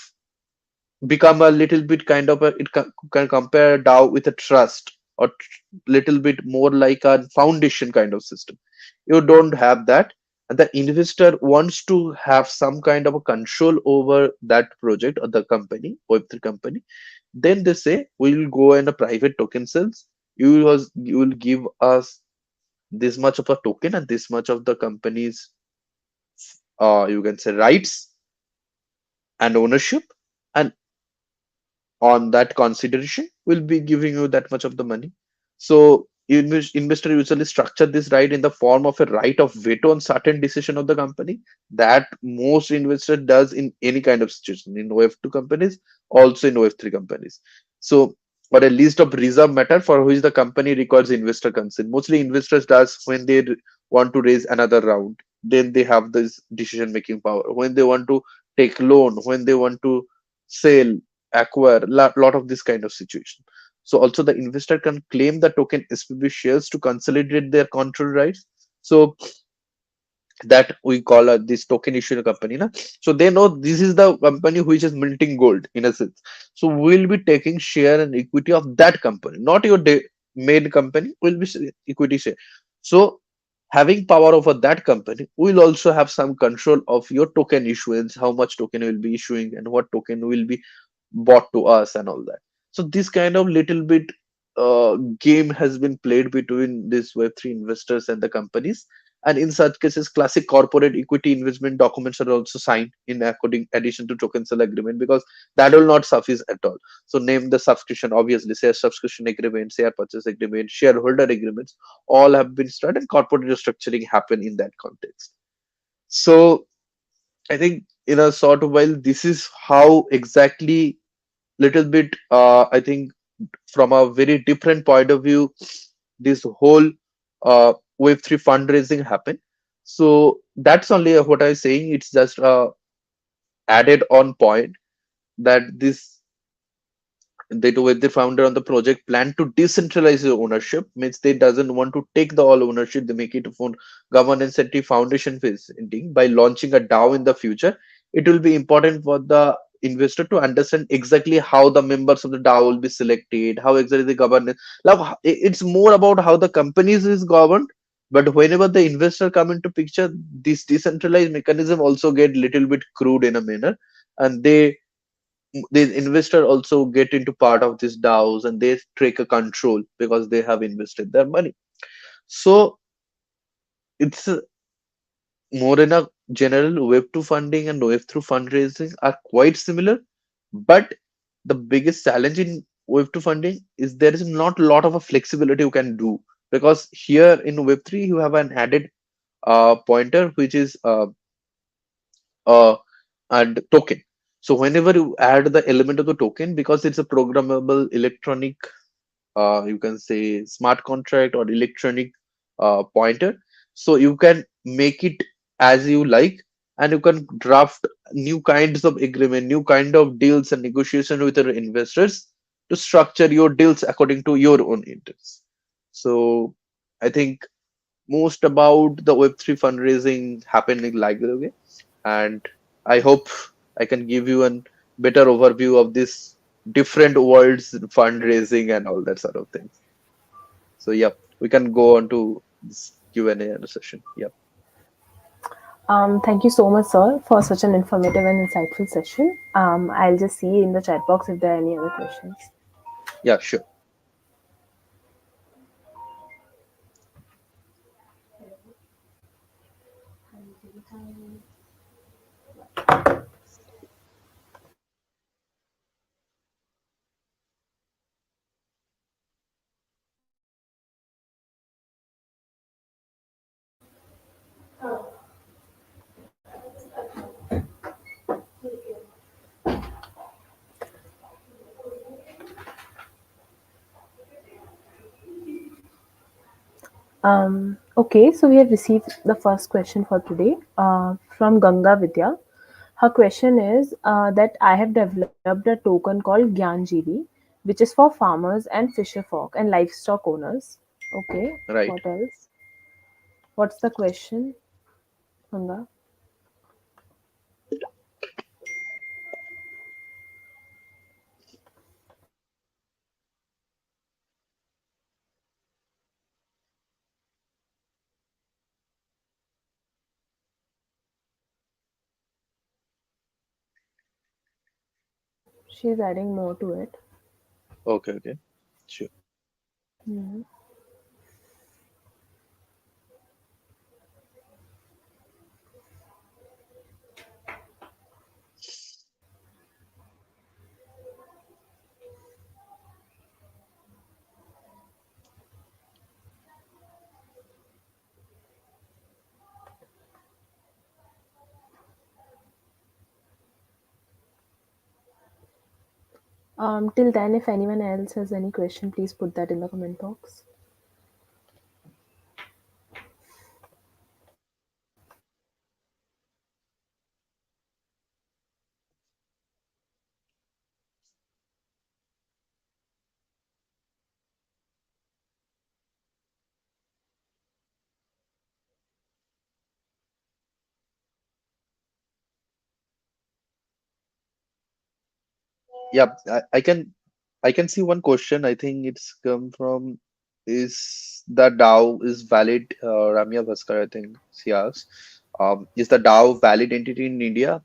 become a little bit kind of a can compare DAO with a trust or little bit more like a foundation kind of system. You don't have that, and the investor wants to have some kind of a control over that project or the company, Web3 company. Then they say we will go in a private token sales. You will give us this much of a token and this much of the company's you can say rights and ownership, and on that consideration will be giving you that much of the money. So investor usually structure this right in the form of a right of veto on certain decision of the company that most investor does in any kind of situation in Web2 companies, also in Web3 companies. So or a list of reserve matter for which the company requires investor consent. Mostly investors does when they want to raise another round, then they have this decision making power. When they want to take loan, when they want to sell, acquire, lot of this kind of situation. So also the investor can claim the token SPV shares to consolidate their control rights. So that we call this token issuing company. Na? So they know this is the company which is minting gold in a sense. So we'll be taking share and equity of that company, not your main company, will be equity share. So having power over that company, we'll also have some control of your token issuance, how much token will be issuing and what token will be bought to us and all that. So this kind of little bit game has been played between these Web3 investors and the companies, And in such cases, classic corporate equity investment documents are also signed in according addition to token sale agreement, because that will not suffice at all. So name the subscription, obviously, share subscription agreement, share purchase agreement, shareholder agreements, all have been started, and corporate restructuring happen in that context. So I think in a sort of while, this is how exactly little bit, I think from a very different point of view, this whole Web3 fundraising happened. So that's only what I'm saying. It's just added on point that this they with the founder on the project plan to decentralize the ownership, means they doesn't want to take the all ownership. They make it a phone governance and the foundation facing. By launching a DAO in the future, it will be important for the investor to understand exactly how the members of the DAO will be selected, how exactly the governance. Like it's more about how the companies is governed. But whenever the investor come into picture, this decentralized mechanism also get little bit crude in a manner, and the investor also get into part of this DAOs, and they take a control because they have invested their money. So it's more in a general. Web2 funding and Web3 fundraising are quite similar, but the biggest challenge in Web2 funding is there is not a lot of a flexibility you can do, because here in Web3 you have an added pointer, which is uh, and token. So whenever you add the element of the token, because it's a programmable electronic, you can say smart contract or electronic pointer, so you can make it as you like, and you can draft new kinds of agreement, new kind of deals and negotiation with your investors to structure your deals according to your own interests. So I think most about the Web3 fundraising happening like that way. And I hope I can give you a better overview of this different worlds, fundraising and all that sort of things. So yeah, we can go on to this Q&A session. Yeah, Thank you so much, sir, for such an informative and insightful session. I'll just see in the chat box if there are any other questions. yeah, sure. Okay, so we have received the first question for today from Ganga Vidya. Her question is that I have developed a token called GyanJeevi, which is for farmers and fisher folk and livestock owners. Okay, Right. what else? What's the question, Ganga? She's adding more to it. Okay, okay. Sure. Mhm. Till then, if anyone else has any question, please put that in the comment box. Yeah, I can see one question. I think it's come from, is the DAO is valid? Ramya Bhaskar, I think she asks. Is the DAO valid entity in India?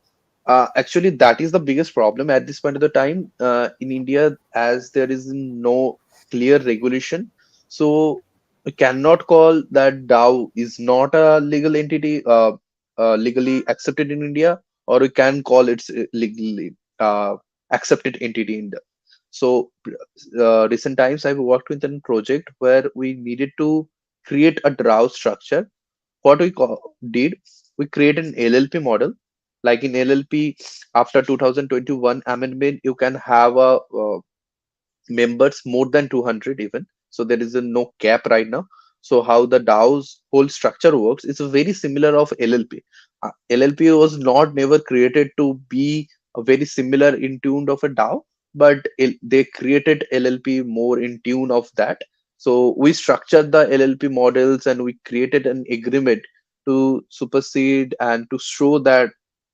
Actually, that is the biggest problem at this point of the time in India, as there is no clear regulation. So We cannot call that DAO is not a legal entity, legally accepted in India, or we can call it legally accepted entity in the. So, recent times I've worked with a project where we needed to create a DAO structure. What did, we create an LLP model. Like in LLP, after 2021 amendment, you can have a members more than 200 even. So there is a no cap right now. So how the DAO's whole structure works is very similar of LLP. LLP was not never created to be a very similar in tune of a DAO, but they created LLP more in tune of that. So we structured the LLP models and we created an agreement to supersede and to show that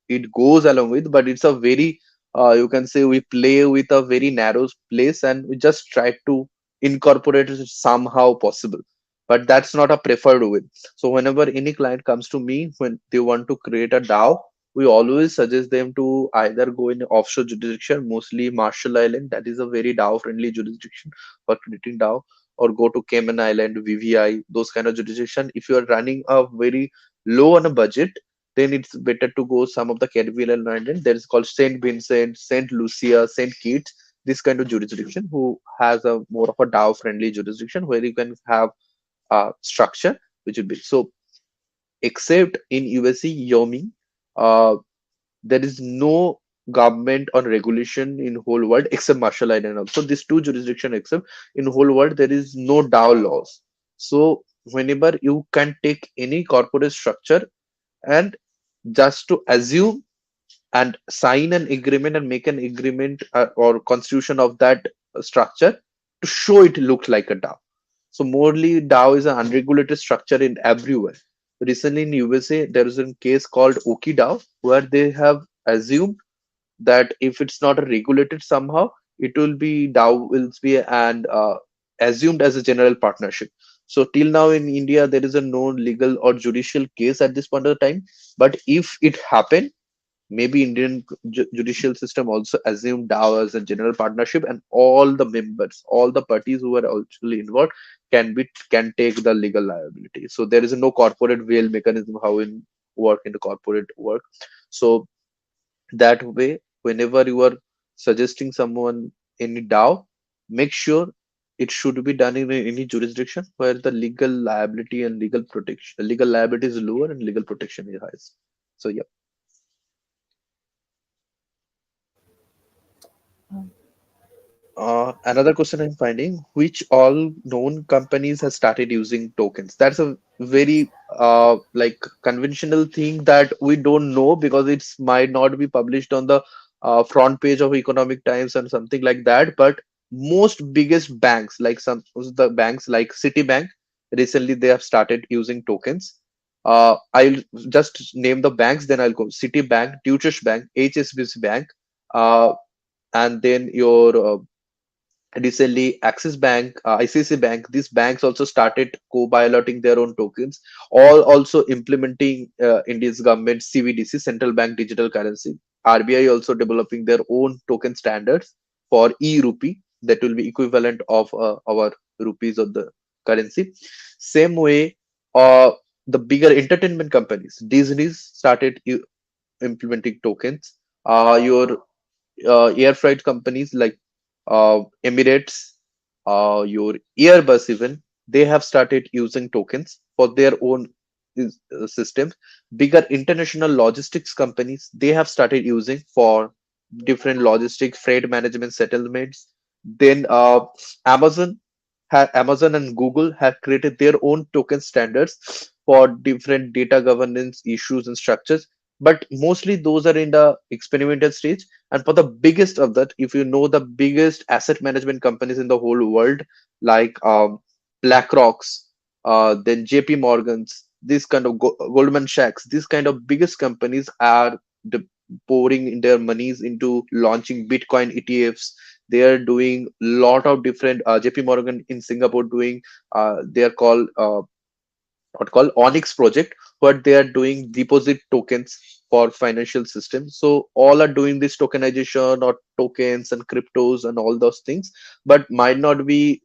it goes along with, but it's a very, you can say, we play with a very narrow place and we just try to incorporate it somehow possible, but that's not a preferred way. So whenever any client comes to me when they want to create a DAO, we always suggest them to either go in offshore jurisdiction, mostly Marshall Island, that is a very DAO friendly jurisdiction for creating DAO, or go to Cayman Island, VVI, those kind of jurisdiction. If you are running a very low on a budget, then it's better to go some of the Caribbean island. There is called Saint Vincent, Saint Lucia, Saint Kitts, this kind of jurisdiction who has a more of a DAO friendly jurisdiction where you can have a structure which would be so. Except in USA, Yomi, uh, there is no government or regulation in whole world except Marshall Island. Also, these two jurisdiction except in whole world there is no DAO laws. So whenever you can take any corporate structure and just to assume and sign an agreement and make an agreement or constitution of that structure to show it looks like a DAO. So morely DAO is an unregulated structure in everywhere. Recently in USA, there is a case called Oki DAO where they have assumed that if it's not regulated somehow, it will be DAO will be and assumed as a general partnership. So till now in India, there is a no legal or judicial case at this point of time. But if it happened, maybe Indian judicial system also assumed DAO as a general partnership, and all the members, all the parties who are actually involved can take the legal liability. So there is no corporate veil mechanism how in work in the corporate work. So that way, whenever you are suggesting someone any DAO, make sure it should be done in any jurisdiction where the legal liability and legal liability is lower and legal protection is high. So yeah. Another question I'm finding, which all known companies have started using tokens? That's a very like conventional thing that we don't know because it's might not be published on the front page of Economic Times and something like that. But most biggest banks, like some of the banks like Citibank, recently they have started using tokens. I'll just name the banks, then I'll go Citibank, Deutsche Bank, HSBC Bank, uh, and then your recently Axis Bank, ICICI Bank, these banks also started co-piloting their own tokens, all also implementing India's government CBDC, central bank digital currency. RBI also developing their own token standards for e-rupee that will be equivalent of our rupees of the currency. Same way, uh, the bigger entertainment companies, Disney's started implementing tokens. Your air freight companies like Emirates, your Airbus even, they have started using tokens for their own systems. Bigger international logistics companies, they have started using for different logistic freight management settlements. Then Amazon and Google have created their own token standards for different data governance issues and structures. But mostly those are in the experimental stage. And for the biggest of that, if you know the biggest asset management companies in the whole world, like BlackRock's, then JP Morgan's, this kind of Goldman Sachs, these kind of biggest companies are pouring in their monies into launching Bitcoin ETFs. They are doing a lot of different JP Morgan in Singapore doing they are called what called Onyx project, where they are doing deposit tokens for financial systems. So all are doing this tokenization or tokens and cryptos and all those things, but might not be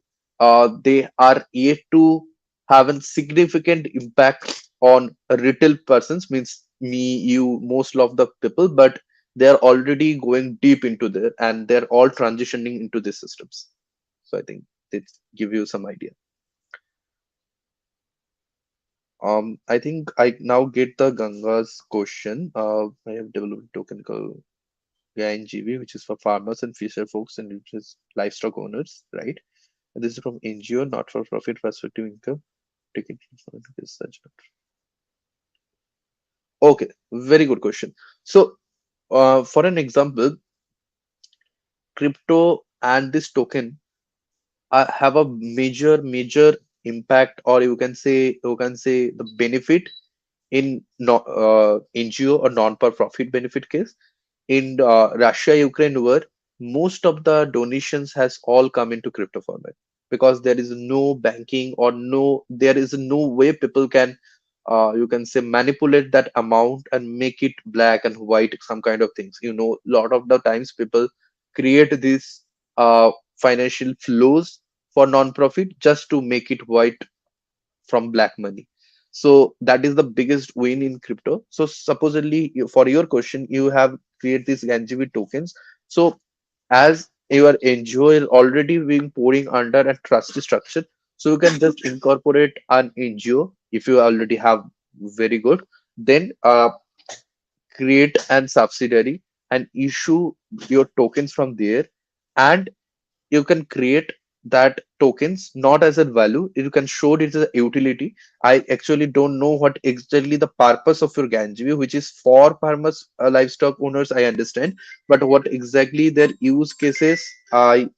they are yet to have a significant impact on retail persons, means me, you, most of the people, but they're already going deep into there and they're all transitioning into these systems. So I think that give you some idea. I think I now get the Ganga's question. I have developed a token called GANGV, which is for farmers and fisher folks and which is livestock owners, right? And this is from NGO, not for profit perspective income. Ticket is such. Okay, very good question. So, for an example, crypto and this token have a major impact, or you can say the benefit in no, NGO or non-profit benefit case. In Russia-Ukraine war, most of the donations has all come into crypto format because there is no banking or there is no way people can, you can say, manipulate that amount and make it black and white, some kind of things. Lot of the times people create these financial flows for non-profit just to make it white from black money. So that is the biggest win in crypto. So supposedly for your question, you have create these NGV tokens. So as your NGO is already being pouring under a trust structure, so you can just incorporate an NGO if you already have very good. Then create an subsidiary and issue your tokens from there, and you can create that tokens not as a value, you can show it as a utility. I actually don't know what exactly the purpose of your ganjvi, which is for farmers, livestock owners, I understand, but what exactly their use cases, I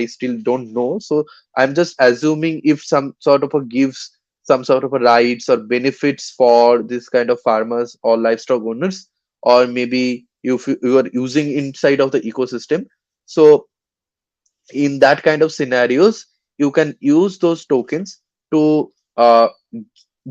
still don't know. So I'm just assuming if some sort of a gives some sort of a rights or benefits for this kind of farmers or livestock owners, or maybe if you are using inside of the ecosystem. So in that kind of scenarios, you can use those tokens to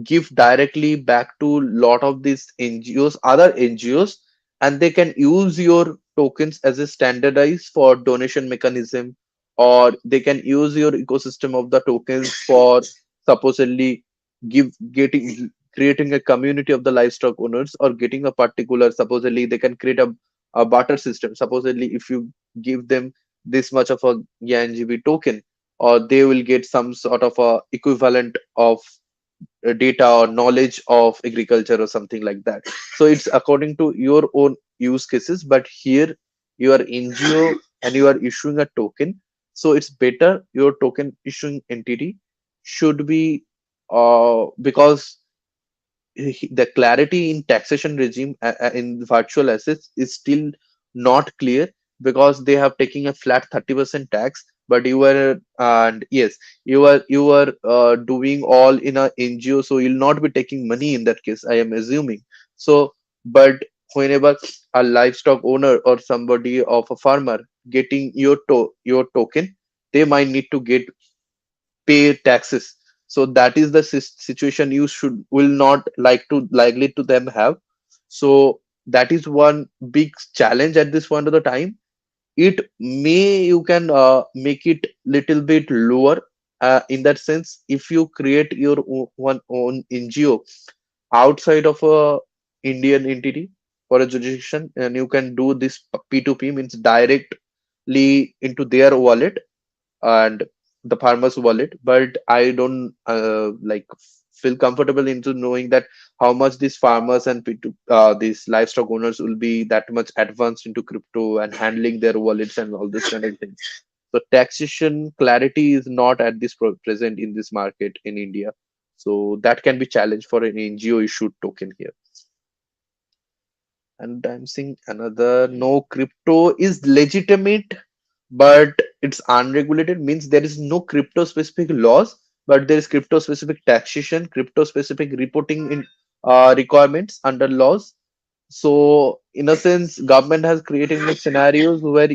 give directly back to lot of these NGOs, other NGOs, and they can use your tokens as a standardized for donation mechanism, or they can use your ecosystem of the tokens for supposedly give getting creating a community of the livestock owners, or getting a particular, supposedly they can create a barter system. Supposedly if you give them this much of a YANGB token, or they will get some sort of a equivalent of data or knowledge of agriculture or something like that. So it's according to your own use cases, but here you are NGO and you are issuing a token. So it's better your token issuing entity should be, because the clarity in taxation regime in virtual assets is still not clear, because they have taken a flat 30% tax, but you are, and yes, you are doing all in a NGO, so you'll not be taking money in that case, I am assuming. So but whenever a livestock owner or somebody of a farmer getting your token, they might need to get pay taxes. So that is the situation you should will not likely to them have. So that is one big challenge at this point of the time. It may you can make it little bit lower, in that sense, if you create your one own NGO outside of a Indian entity for a jurisdiction, and you can do this P2P, means directly into their wallet and the farmer's wallet. But I don't feel comfortable into knowing that how much these farmers and these livestock owners will be that much advanced into crypto and handling their wallets and all this kind of things. So taxation clarity is not at this present in this market in India. So that can be challenge for an NGO issued token here. And I'm seeing another, no, crypto is legitimate, but it's unregulated, means there is no crypto specific laws, but there is crypto specific taxation, crypto specific reporting in requirements under laws. So in a sense, government has created like scenarios where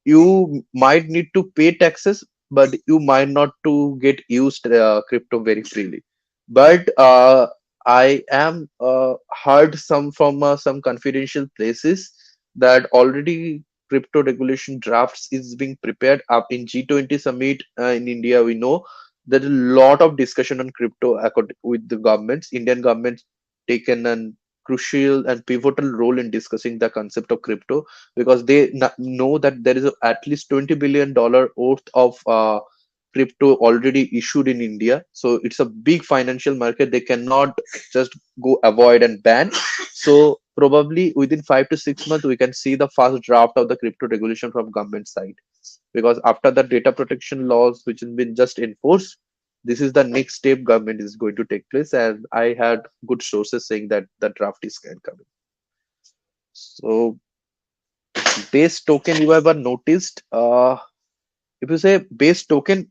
you might need to pay taxes, but you might not to get used crypto very freely. But I am heard some from some confidential places that already crypto regulation drafts is being prepared up in G20 summit in India. We know There's a lot of discussion on crypto with the governments. Indian governments taken an crucial and pivotal role in discussing the concept of crypto, because they know that there is at least $20 billion worth of crypto already issued in India. So it's a big financial market. They cannot just go avoid and ban. So probably within 5 to 6 months, we can see the first draft of the crypto regulation from government side, because after the data protection laws which have been just enforced, this is the next step government is going to take place, and I had good sources saying that the draft is coming. So base token, you ever noticed, if you say base token,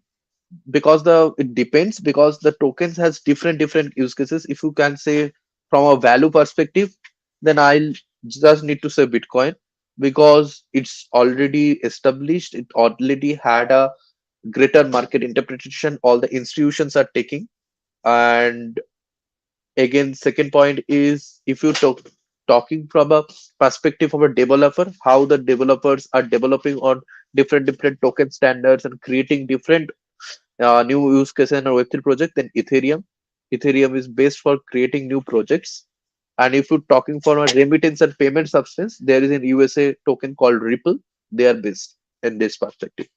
because the it depends, because the tokens has different use cases. If you can say from a value perspective, then I'll just need to say Bitcoin, because it's already established, it already had a greater market interpretation, all the institutions are taking. And again, second point is, if you talking from a perspective of a developer, how the developers are developing on different token standards and creating different new use cases in a Web3 project, then Ethereum is based for creating new projects. And if you're talking for a remittance and payment substance, there is an USA token called Ripple. They are based in this perspective.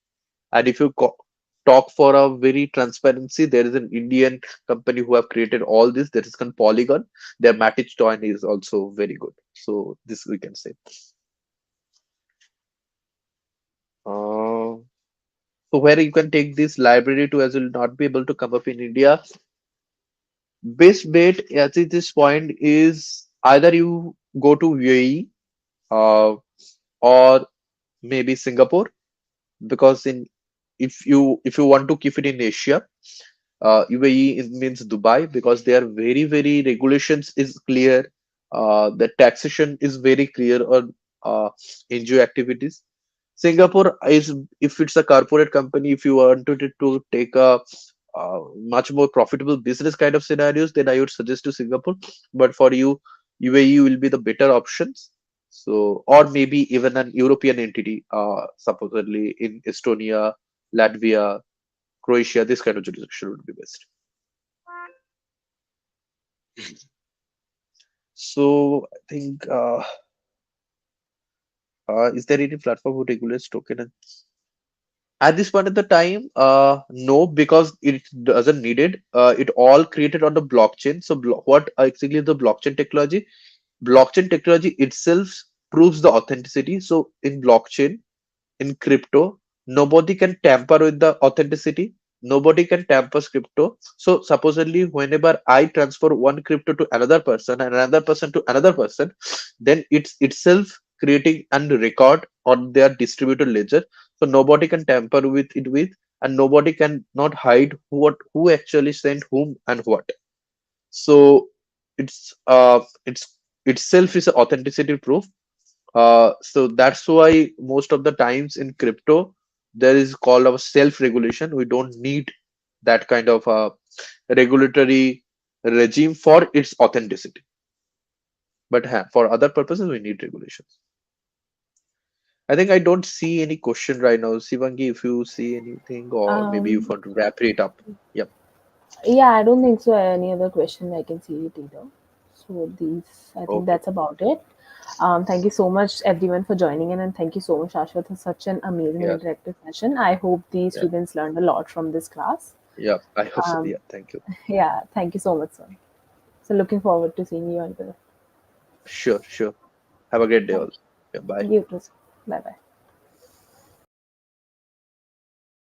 And if you talk for a very transparency, there is an Indian company who have created all this. There is called Polygon. Their Matic token is also very good. So this we can say. Uh, so where you can take this library to, as will not be able to come up in India. Best bet at this point is either you go to UAE, or maybe Singapore, because in if you want to keep it in Asia, UAE means Dubai, because their very regulations is clear. The taxation is very clear on NGO activities. Singapore is, if it's a corporate company, if you wanted it to take a much more profitable business kind of scenarios, then I would suggest to Singapore. But for you, UAE will be the better options. So, or maybe even an European entity, supposedly in Estonia, Latvia, Croatia, this kind of jurisdiction would be best. So, I think, is there any platform who regulates token? At this point of the time, no, because it doesn't need it. It all created on the blockchain. So, what actually is the blockchain technology? Blockchain technology itself proves the authenticity. So, in blockchain, in crypto, nobody can tamper with the authenticity. Nobody can tamper crypto. So supposedly, whenever I transfer one crypto to another person and another person to another person, then it's itself creating and record on their distributed ledger. So nobody can tamper with it with, and nobody can not hide who actually sent whom and what. So it's itself is an authenticity proof. So that's why most of the times in crypto, there is called a self-regulation. We don't need that kind of regulatory regime for its authenticity. But for other purposes, we need regulations. I think I don't see any question right now. Sivangi, if you see anything, or maybe you Um, want to wrap it up. Yep. yeah, I don't think so. Any other question I can see it either. So these, I think Okay. that's about it. Thank you so much, everyone, for joining in, and thank you so much, Ashwat, for such an amazing Yeah. and interactive session. I hope the Yeah. students learned a lot from this class. Yeah. I hope so. Um, Yeah. Thank you. yeah, thank you so much, sir. So looking forward to seeing you on the. Sure. Sure. Have a great day, Thank all. Yeah. Bye. you. You too. Bye bye.